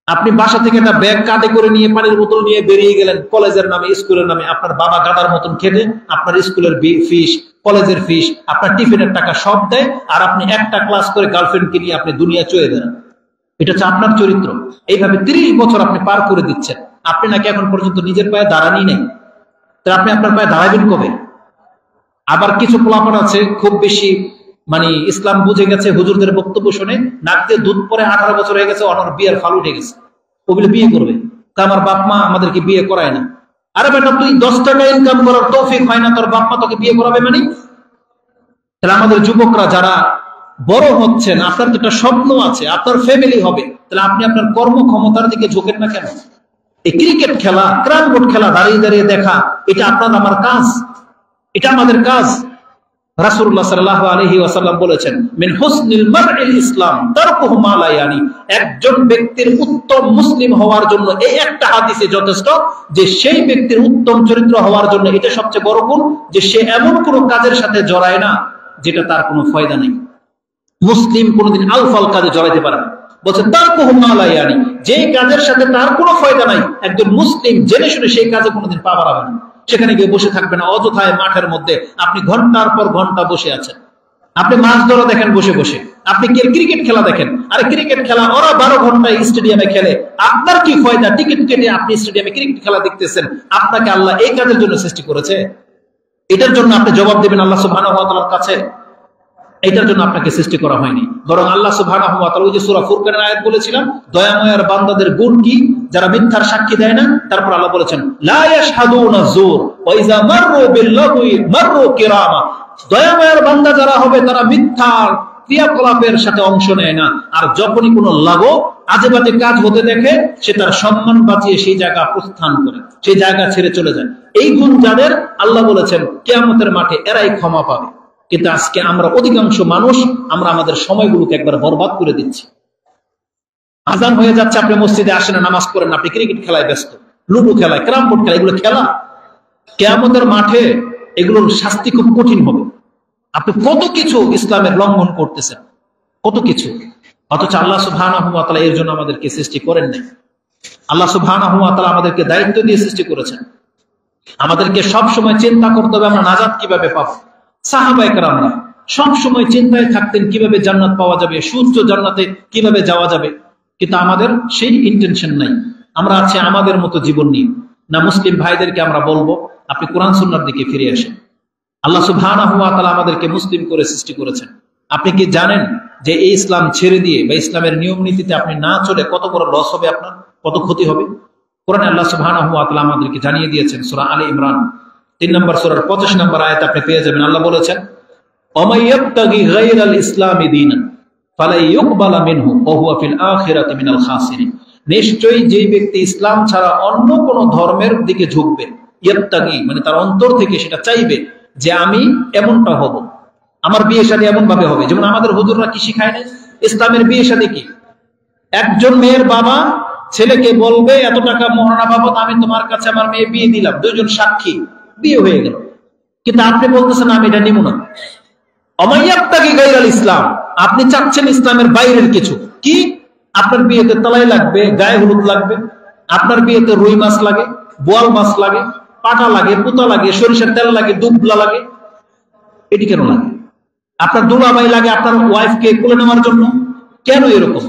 আপনি বাসা থেকে একটা ব্যাগ কাঁধে করে নিয়ে, পানির বোতল নিয়ে বেরিয়ে গেলেন কলেজের নামে, স্কুলের নামে। আপনার বাবা গাদার মতন খেটে আপনার স্কুলের ফিস, কলেজের ফিস, আপনার টিফিনের টাকা সব দেয়, আর আপনি একটা ক্লাস করে গার্লফ্রেন্ডকে নিয়ে আপনি দুনিয়া চলে দেন। এটা হচ্ছে আপনার চরিত্র। এইভাবে 30 বছর আপনি পার করে দিচ্ছেন। আপনি নাকি এখন পর্যন্ত নিজের পায়ে দাঁড়ানি নেই। তো আপনি আপনার পায়ে দাঁড়াবেন কবে? আবার কিছু পোলাপান আছে খুব বেশি মানে ইসলাম বুঝে গেছে, হুজুরদের বক্তব্য শুনে নাক দিয়ে দুধ পরে 18 বছর হয়ে গেছে, অনর বিয়ের ফাল উঠে গেছে, ওগুলো বিয়ে করবে। তা আমার বাপ মা আমাদেরকে বিয়ে করায় না। আরে বেটা, তুই 10 টাকা ইনকাম করার তৌফিক হয় না, তোর বাপ মা তোকে বিয়ে করাবে মানে? তাহলে আমাদের যুবকরা যারা বড় হচ্ছেন, আপনার তো একটা স্বপ্ন আছে, আপনার ফ্যামিলি হবে, তাহলে আপনি আপনার কর্মক্ষমতার দিকে ঝোঁকেন না কেন? এই ক্রিকেট খেলা, ক্যারাম বোর্ড খেলা দাঁড়িয়ে দাঁড়িয়ে দেখা, এটা আপনার আমার কাজ, এটা আমাদের কাজ। রাসূলুল্লাহ সাল্লাল্লাহু আলাইহি ওয়াসাল্লাম বলেছেন মিন হুসনিল মারইল ইসলাম তারকুহু মা লা ইয়ানি। একজন ব্যক্তির উত্তম মুসলিম হওয়ার জন্য এই একটা হাদিসে যথেষ্ট যে সেই ব্যক্তির উত্তম চরিত্র হওয়ার জন্য এটা সবচেয়ে বড় গুণ যে সে এমন কোন কাজের সাথে জড়ায় না যেটা তার কোনো ফায়দা নেই। মুসলিম কোনদিন আলফাল কাজে জড়াইতে পারে না। বলছে তারকুহু মা লা ইয়ানি, যে কাজের সাথে তার কোনো ফায়দা নাই, একজন মুসলিম জেনে শুনে সেই কাজে কোনোদিন পা বাড়াবে না, সেখানে গিয়ে বসে থাকবে না অযথায় মাঠের মধ্যে। আপনি ঘন্টার পর ঘন্টা বসে আছেন, আপনি মাছ ধরা দেখেন বসে বসে, আপনি ক্রিকেট খেলা দেখেন। আরে ক্রিকেট খেলা ওরা 12 ঘন্টায় স্টেডিয়ামে খেলে, আপনার কি ফায়দা? টিকিট কেটে আপনি স্টেডিয়ামে ক্রিকেট খেলা দেখতেছেন। আপনাকে আল্লাহ এই কাজের জন্য সৃষ্টি করেছে, এটার জন্য আপনি জবাব দেবেন আল্লাহ সুবহানাহু ওয়া তাআলার কাছে। এটার জন্য আপনাকে সৃষ্টি করা হয়নি, বরং আল্লাহ সুবহানাহু ওয়া তাআলা ওই যে সূরা ফুরকানের আয়াত বলেছিলাম, দয়াময়ের বান্দাদের গুণ কি? যারা মিথ্যার সাক্ষী দেয় না। তারপর আল্লাহ বলেছেন লা ইয়াশহাদুনা যুর ওয়া ইযা মাররু বিল্লাগwi মাররু কিরামা। দয়াময়ের বান্দা যারা হবে তারা মিথ্যার ক্রিয়াকলাপের সাথে অংশ নেয় না, আর যখনই কোনো লাগো আজে বাজে কাজ হতে দেখে সে তার সম্মান বাঁচিয়ে সেই জায়গা প্রস্থান করে, সেই জায়গা ছেড়ে চলে যায়। এই গুণ যাদের, আল্লাহ বলেছেন কিয়ামতের মাঠে এরাই ক্ষমা পাবে। কিন্তু আজকে আমরা অধিকাংশ মানুষ আমরা আমাদের সময়গুলোকে একবার বরবাদ করে দিচ্ছি। আজান হয়ে যাচ্ছে, আপনি মসজিদে আসেন না, নামাজ পড়েন না, আপনি ক্রিকেট খেলায় ব্যস্ত, লুডো খেলায়, ক্যারাম বোর্ড খেলা, এগুলো খেলা। কিয়ামতের মাঠে এগুলোর শাস্তি খুব কঠিন হবে। আপনি কত কিছু ইসলামের লঙ্ঘন করতেছেন, কত কিছু, অথচ আল্লাহ সুবহানাহু ওয়া তাআলা এর জন্য আমাদেরকে সৃষ্টি করেন নাই। আল্লাহ সুবহানাহু ওয়া তাআলা আমাদেরকে দায়িত্ব দিয়ে সৃষ্টি করেছেন। আমাদেরকে সব সময় চিন্তা করতে হবে আমরা নাজাত কিভাবে পাবো। সাহাবায়ে কেরামরা সব সময় চিন্তায় থাকতেন কিভাবে জান্নাত পাওয়া যাবে, সুউচ্চ জান্নাতে কিভাবে যাওয়া যাবে। কিন্তু আমাদের সেই ইন্টেনশন নাই। আমরা আছি আমাদের মতো জীবন নিয়ে। না, মুসলিম ভাইদেরকে আমরা বলবো আপনি কোরআন সুন্নাহর দিকে ফিরে আসেন। আল্লাহ সুবহানাহু ওয়া তাআলা আমাদেরকে মুসলিম করে সৃষ্টি করেছেন। আপনি কি জানেন যে এই ইসলাম ছেড়ে দিয়ে বা ইসলামের নিয়ম নীতিতে আপনি না চলে কত বড় লস হবে, আপনার কত ক্ষতি হবে? কোরআনে আল্লাহ সুবহানাহু ওয়া তাআলা আমাদেরকে জানিয়ে দিয়েছেন। সূরা আলে ইমরান 3 নম্বর সূরার 85 নম্বর আয়াত আপনি পেয়ে যাবেন। আল্লাহ বলেছেন ওমাইয়াবতাগি গায়রাল ইসলামি দীনান ফালা ইউকবালা মিনহু ওয়া হুয়া ফিল আখিরাতি মিনাল খাসিরিন। নিশ্চয়ই যে ব্যক্তি ইসলাম ছাড়া অন্য কোন ধর্মের দিকে ঝুঁকবে, ইয়াবতাগি মানে তার অন্তর থেকে সেটা চাইবে যে আমি এমনটা হব, আমার বিয়ে শাদী এমন ভাবে হবে। যেমন আমাদের হুজুররা কি শিখায় না ইসলামের বিয়ে শাদী কি? একজন মেয়ের বাবা ছেলেকে বলবে এত টাকা মোহরানা বাবদ আমি তোমার কাছে আমার মেয়ে বিয়ে দিলাম, 2 জন সাক্ষী, বিয়ে হয়ে গেল। কিন্তু আপনি বলতেছেন আমি এটা নিব না। ওমাইয়াবতাগি গায়রাল ইসলাম, আপনি চাচ্ছেন ইসলামের বাইরের কিছু। কি? আপনার বিয়েতে তালাই লাগবে, গায়ে হলুদ লাগবে, আপনার বিয়েতে রুই মাছ লাগে, বোয়াল মাছ লাগে, পাটা লাগে, পুতা লাগে, সরিষার তেল লাগে, দুবলা লাগে। এটি কেন লাগে? আপনার দুলাভাই লাগে আপনার ওয়াইফকে কোলে নেওয়ার জন্য। কেন এরকম?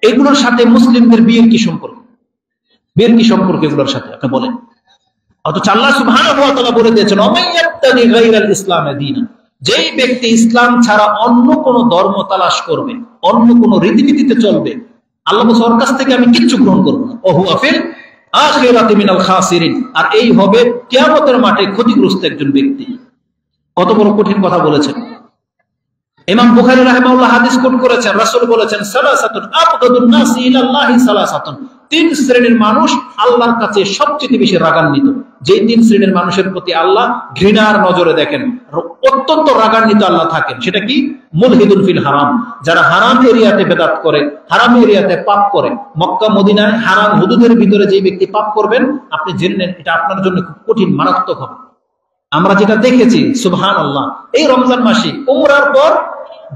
এগুলোর সাথে মুসলিমদের বিয়ের কি সম্পর্ক? বিয়ের কি সম্পর্ক এগুলোর সাথে আপনি বলেন? অথচ আল্লাহ সুবহানাহু ওয়া তাআলা বলে দিয়েছেন, ওমাইয়াত্তানি গায়রাল ইসলামে দীনা, যেই ব্যক্তি ইসলাম ছাড়া অন্য কোন ধর্ম তালাশ করবে, অন্য কোন রীতিনীতিতে চলবে, আল্লাহ বলেন ওর কাছ থেকে আমি কিচ্ছু গ্রহণ করব না। ওহুয়া ফিল আখিরাতি মিনাল খাসিরিন, আর এই হবে কিয়ামতের মাঠে ক্ষতিগ্রস্ত একজন ব্যক্তি। কত বড় কঠিন কথা বলেছেন। ইমাম বুখারী রাহিমাহুল্লাহ হাদিস কোট করেছেন, রাসূল বলেছেন, সালাসাতুন আবগাদুন নাসি ইলাল্লাহি সালাসাতুন, তিন শ্রেণীর মানুষ আল্লাহর কাছে সবচেয়ে বেশি রাগান্বিত। যে তিন শ্রেণীর মানুষের প্রতি আল্লাহ ঘৃণার নজরে দেখেন, অত্যন্ত রাগান্বিত আল্লাহ থাকেন, সেটা কি? মুলহিদুন ফিল হারাম, যারা হারাম এরিয়াতে বেদাত করে, হারাম এরিয়াতে পাপ করে। মক্কা মদিনায় হারাম হুদুদের ভিতরে যে ব্যক্তি পাপ করবেন, আপনি জেনে নেন এটা আপনার জন্য খুব কঠিন, মারাত্মক হবে। আমরা যেটা দেখেছি, সুবহানাল্লাহ, এই রমজান মাসে উমরার পর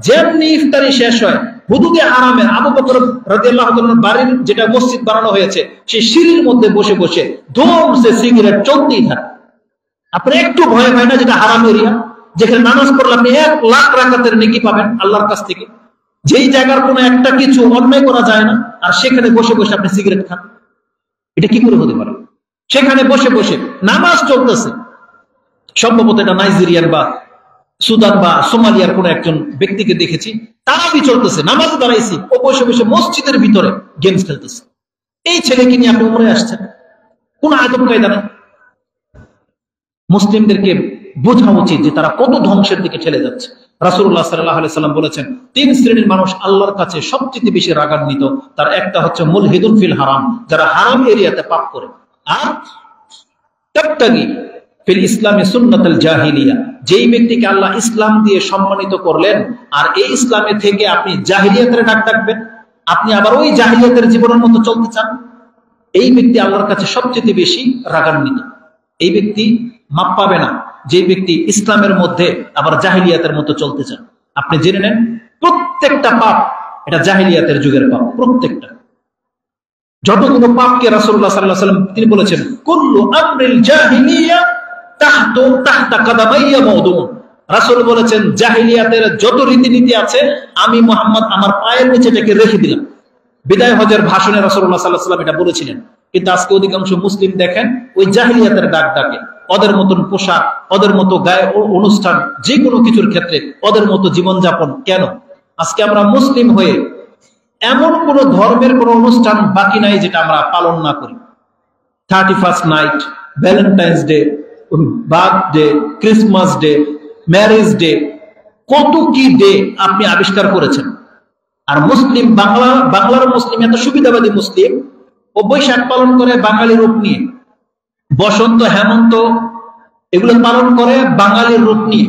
যেমনি ইফতারি শেষ হয়, হুদুদে হারামে আবু বকর রাদিয়াল্লাহু তাআলার বাড়ির যেটা মসজিদ বানানো হয়েছে, সেই সিঁড়ির মধ্যে বসে বসে ধুমসে সিগারেট চলতেই থাকে। আপনি একটু ভয় হয় না? যেটা হারাম এরিয়া, যেখানে নামাজ পড়লে আপনি 1 লাখ রাকাতের নেকি পাবেন আল্লাহর কাছ থেকে, যেই জায়গার কোনো একটা কিছু অন্যায় করা যায় না, আর সেখানে বসে বসে আপনি সিগারেট খান, এটা কি করে হতে পারে? সেখানে বসে বসে নামাজ চলতেছে, সম্ভবত এটা নাইজেরিয়ান বা সুদান বা সোমালিয়ার কোন একজন ব্যক্তিকে দেখেছি, তারাবি চলতেছে, নামাজ দাঁড়াইছি, ও বসে বসে মসজিদের ভিতরে গেমস খেলতেছে। এই ছেলেকে নিয়ে আপনি উমরায় আসছেন, কোন আদব কায়দা নেই। মুসলিমদেরকে বোঝা উচিত যে তারা কত ধ্বংসের দিকে ঠেলে যাচ্ছে। রাসূলুল্লাহ সাল্লাল্লাহু আলাইহি সাল্লাম বলেছেন, তিন শ্রেণীর মানুষ আল্লাহর কাছে সবচেয়ে বেশি রাগান্বিত। তার একটা হচ্ছে মুলহিদুন ফিল হারাম, যারা হারাম এরিয়াতে পাপ করে, আর তাবতাগি ফিল ইসলামে সুন্নাতুল জাহিলিয়া, যেই ব্যক্তিকে আল্লাহ ইসলাম দিয়ে সম্মানিত করলেন, আর এই ইসলামে থেকে আপনি জাহিলিয়াতের ডাক ডাকবেন, আপনি আবার ওই জাহিলিয়াতের জীবনের মতো চলতে চান, এই ব্যক্তি আল্লাহর কাছে সবচেয়ে বেশি রাগান্বিত। এই ব্যক্তি মাপ পাবে না যে ব্যক্তি ইসলামের মধ্যে আবার জাহিলিয়াতের মতো চলতে চান। আপনি জেনে নেন, প্রত্যেকটা পাপ এটা জাহিলিয়াতের যুগের পাপ, প্রত্যেকটা। যতগুলো পাপকে রাসূলুল্লাহ সাল্লাল্লাহু আলাইহি ওয়াসাল্লাম তিনি বলেছেন, কুল্লু আমরিল জাহিলিয়া তাহতা কাদামাইয়া মাউদুন, রাসূল বলেছেন জাহিলিয়াতের যত রীতিনীতি আছে আমি মুহাম্মদ আমার পায়ের নিচে এটাকে রেখে দিলাম। বিদায় হজের ভাষণে রাসূলুল্লাহ সাল্লাল্লাহু আলাইহি ওয়াসাল্লাম এটা বলেছিলেন। কিন্তু আজকে অধিকাংশ মুসলিম দেখেন ওই জাহিলিয়াতের ডাক ডাকে, ওদের মতন পোশাক, ওদের মতো গায়ে অনুষ্ঠান, যে কোনো কিছুর ক্ষেত্রে ওদের মতো জীবনযাপন। কেন আজকে আমরা মুসলিম হয়ে এমন কোন ধর্মের কোন অনুষ্ঠান বাকি নাই যেটা আমরা পালন না করি? 31st night, Valentine's day, birthday, Christmas day, marriage day, কত কি ডে আপনি আবিষ্কার করেছেন। আর মুসলিম, বাংলার মুসলিম এত সুবিধাবাদী মুসলিম, ও বৈশাখ পালন করে বাঙালি রূপ নিয়ে, বসন্ত হেমন্ত এগুলো পালন করে বাঙালির রূপ নিয়ে,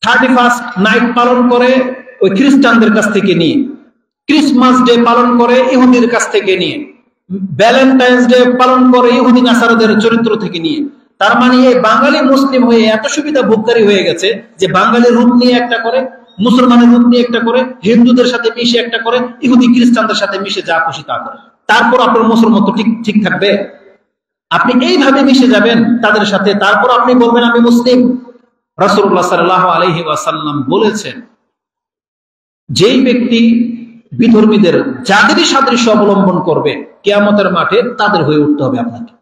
31st নাইট পালন করে ওই খ্রিস্টানদের কাছ থেকে নিয়ে, ক্রিসমাস ডে পালন করে ইহুদির কাছ থেকে নিয়ে, ভ্যালেন্টাইন্স ডে পালন করে ইহুদি নাসারাদের চরিত্র থেকে নিয়ে। তার মানে এই বাঙালি মুসলিম হয়ে এত সুবিধা ভোগকারী হয়ে গেছে যে বাঙালির রূপ নিয়ে একটা করে, মুসলমানের রূপ নিয়ে একটা করে, হিন্দুদের সাথে মিশে একটা করে, ইহুদি খ্রিস্টানদের সাথে মিশে যা খুশি তা করে। তারপর আপনার মুসলমান তো ঠিক থাকবে? আপনি এইভাবে মিশে যাবেন তাদের সাথে, তারপর আপনি বলবেন আমি মুসলিম। রাসূলুল্লাহ সাল্লাল্লাহু আলাইহি ওয়াসাল্লাম বলেছেন, যেই ব্যক্তি বিধর্মীদের যাদেরই সাদৃশ্য অবলম্বন করবে, কিয়ামতের মাঠে তাদের হয়ে উঠতে হবে আপনাকে।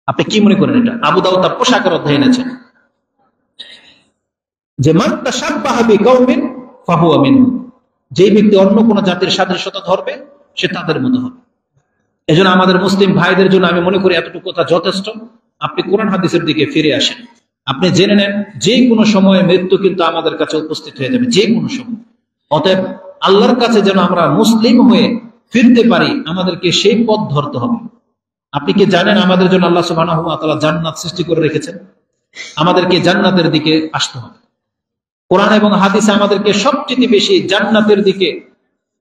আপনি কি মনে করেন? এটা আবু দাউদ তার পোশাকের অধ্যায় এনেছেন যে মান তাশাব্বাহা বিকাউমিন ফাহুয়া মিনহুম, যেই ব্যক্তি অন্য কোন জাতির সাদৃশ্যতা ধরবে সে তাদের মতো হবে। এজন্য আমাদের মুসলিম ভাইদের জন্য আমি মনে করি এতটুকু কথা যথেষ্ট। আপনি কোরআন হাদিসের দিকে ফিরে আসেন, আপনি জেনে নেন যে কোনো সময়ে মৃত্যু কিন্তু আমাদের কাছে উপস্থিত হয়ে যাবে, যে কোনো সময়। অতএব আল্লাহর কাছে যেন আমরা মুসলিম হয়ে ফিরতে পারি, আমাদেরকে সেই পথ ধরতে হবে। আপনি কি জানেন আমাদের জন্য আল্লাহ সুবহানাহু ওয়া তাআলা জান্নাত সৃষ্টি করে রেখেছেন? আমাদেরকে জান্নাতের দিকে আসতে হবে। কোরআন এবং হাদিসে আমাদেরকে সবচেয়ে বেশি জান্নাতের দিকে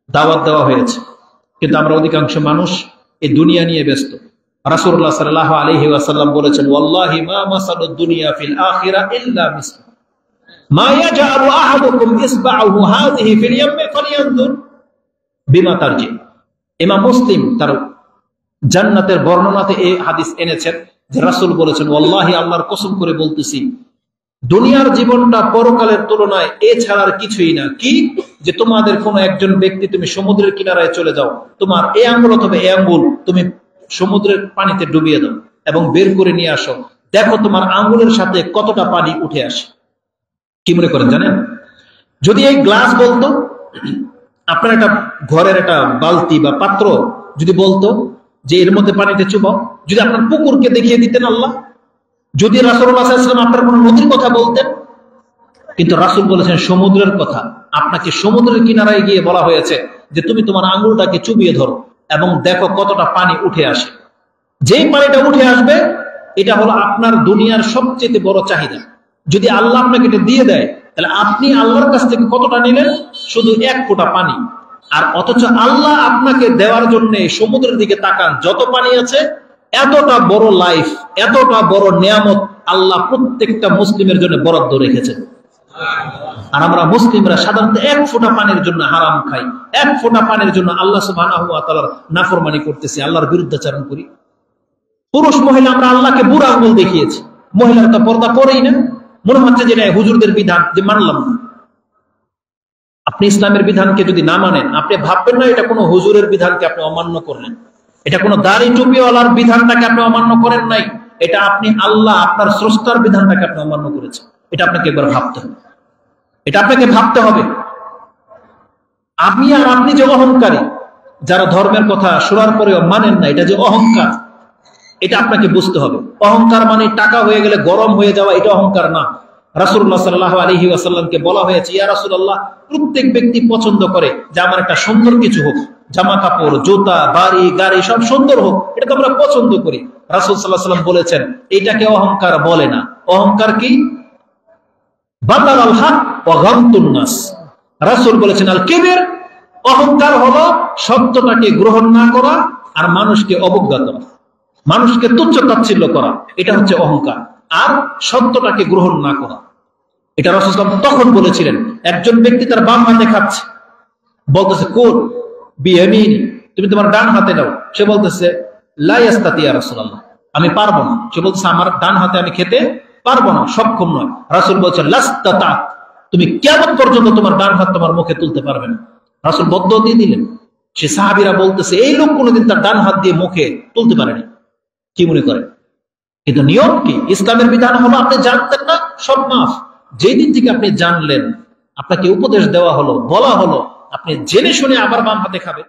দাওয়াত দেওয়া হয়েছে, কিন্তু আমরা অধিকাংশ মানুষ এই দুনিয়া নিয়ে ব্যস্ত। রাসূলুল্লাহ সাল্লাল্লাহু আলাইহি ওয়াসাল্লাম বলেছেন, ওয়াল্লাহি মা মাসালুদ দুনিয়া ফিল আখিরাহ ইল্লা মিসল মা ইয়াজআলু আহাদুকুম ইসবা'হু হাযিহি ফিল ইয়ামি ফালইয়ানজুর বিমা তারজি। ইমাম মুসলিম তার জান্নাতের বর্ণনাতে এই হাদিস এনেছেন যে রাসূল বলেছেন, ওয়াল্লাহি আল্লাহর কসম করে বলতেছি, দুনিয়ার জীবনটা পরকালের তুলনায় এছাড়ার কিছুই না। কি যে তোমাদের কোনো একজন ব্যক্তি, তুমি সমুদ্রের কিনারায় চলে যাও, তোমার এই আঙ্গুল অথবা এই আঙ্গুল তুমি সমুদ্রের পানিতে ডুবিয়ে দাও এবং বের করে নিয়ে আসো, দেখো তোমার আঙ্গুলের সাথে কতটা পানি উঠে আসে। কি মনে করেন জানেন? যদি এই গ্লাস বলতো, আপনার একটা ঘরের একটা বালতি বা পাত্র যদি বলতো যে এর মধ্যে পানিতে চুবাও, যদি আপনার পুকুরকে দেখিয়ে দিতেন আল্লাহ, যদি রাসূলুল্লাহ সাল্লাল্লাহু আলাইহি ওয়াসাল্লাম আপনার কোনো নদীর কথা বলতেন, কিন্তু রাসূল বলেছেন সমুদ্রের কথা। আপনাকে সমুদ্রের কিনারায় গিয়ে বলা হয়েছে যে তুমি তোমার আঙ্গুলটাকে চুবিয়ে ধরো এবং দেখো কতটা পানি উঠে আসে। যেই পানিটা উঠে আসবে এটা হলো আপনার দুনিয়ার সবচেয়ে বড় চাহিদা। যদি আল্লাহ আপনাকে এটা দিয়ে দেয়, তাহলে আপনি আল্লাহর কাছ থেকে কতটা নিলেন? শুধু এক ফোঁটা পানি। আর অথচ আল্লাহ আপনাকে দেওয়ার জন্য সমুদ্রের দিকে তাকান, যত পানি আছে, এতটা বড় লাইফ, এতটা বড় নিয়ামত আল্লাহ প্রত্যেকটা মুসলিমের জন্য বরাদ্দ রেখেছেন। আর আমরা মুসলিমরা সাধারণত এক ফোঁটা পানির জন্য হারাম খাই, এক ফোঁটা পানির জন্য আল্লাহ সুবহানাহু ওয়া তাআলার নাফরমানি করতেছি, আল্লাহর বিরুদ্ধাচরণ করি। পুরুষ মহিলা আমরা আল্লাহকে বুড়া আঙ্গুল দেখিয়েছি, মহিলারা তো পর্দা করেই না, মনে হচ্ছে যে হুজুরদের বিধান, যে মানলাম না। আপনি ইসলামের বিধানকে যদি না মানেন, আপনি ভাববেন না এটা কোনো হুজুরের বিধানকে আপনি অমান্য করলেন, এটা কোনো দাড়ি টুপিওয়ালার বিধানটাকে আপনি অমান্য করেন নাই, এটা আপনি আল্লাহ আপনার স্রষ্টার বিধানটাকে আপনি অমান্য করেছেন। এটা আপনাকে একবার ভাবতে হবে, এটা আপনাকে ভাবতে হবে। আমি আর আপনি যে অহংকারী, যারা ধর্মের কথা শোনার পরেও মানেন না, এটা যে অহংকার, এটা আপনাকে বুঝতে হবে। অহংকার মানে টাকা হয়ে গেলে গরম হয়ে যাওয়া, এটা অহংকার না। রাসূলুল্লাহ সাল্লাল্লাহু আলাইহি ওয়াসাল্লামকে বলা হয়েছে, ইয়া রাসূলুল্লাহ, প্রত্যেক ব্যক্তি পছন্দ করে যে আমার একটা সুন্দর কিছু হোক, জামা কাপড়, জুতা, বাড়ি, গাড়ি সব সুন্দর হোক, এটা তো আমরা পছন্দ করি। রাসূল সাল্লাল্লাহু আলাইহি ওয়াসাল্লাম বলেছেন এটাকে অহংকার বলে না। অহংকার কি? বাতারাল হক ওয়া গামতুন নাস। রাসূল বলেছেন আল কিবর, অহংকার হলো সত্যটাকে গ্রহণ না করা আর মানুষকে অবজ্ঞা করা, মানুষকে তুচ্ছ তাচ্ছিল্য করা, এটা হচ্ছে অহংকার। আর সত্যটাকে গ্রহণ না করা, এটা রাসূল সাল্লাল্লাহু আলাইহি ওয়াসাল্লাম তখন বলেছিলেন। একজন ব্যক্তি তার বাম হাতে খাচ্ছে, বলতেছে কুল বিয়ামিনি, তুমি তোমার ডান হাতে নাও। সে বলতেছে লা ইয়াস্তাতি ইয়া রাসূলুল্লাহ, আমি পারবো না। সে বলতেছে আমার ডান হাতে আমি খেতে পারবো না, সক্ষম নয়। রাসূল বলছেন লাস্তাতা, তুমি কিয়ামত পর্যন্ত তোমার ডান হাত তোমার মুখে তুলতে পারবে না। রাসূল বদদুয়া দিয়ে দিলেন। সে সাহাবীরা বলতেছে এই লোক কোনোদিন তার ডান হাত দিয়ে মুখে তুলতে পারেনি। কি মনে করে? কিন্তু নিয়ম কি? ইসলামের বিধান হলো আপনি জানতেন না, সব মাফ। যেই দিন থেকে আপনি জানলেন, আপনাকে উপদেশ দেওয়া হলো, বলা হলো, আপনি জেনে শুনে আবার বাম হাতে খাবেন।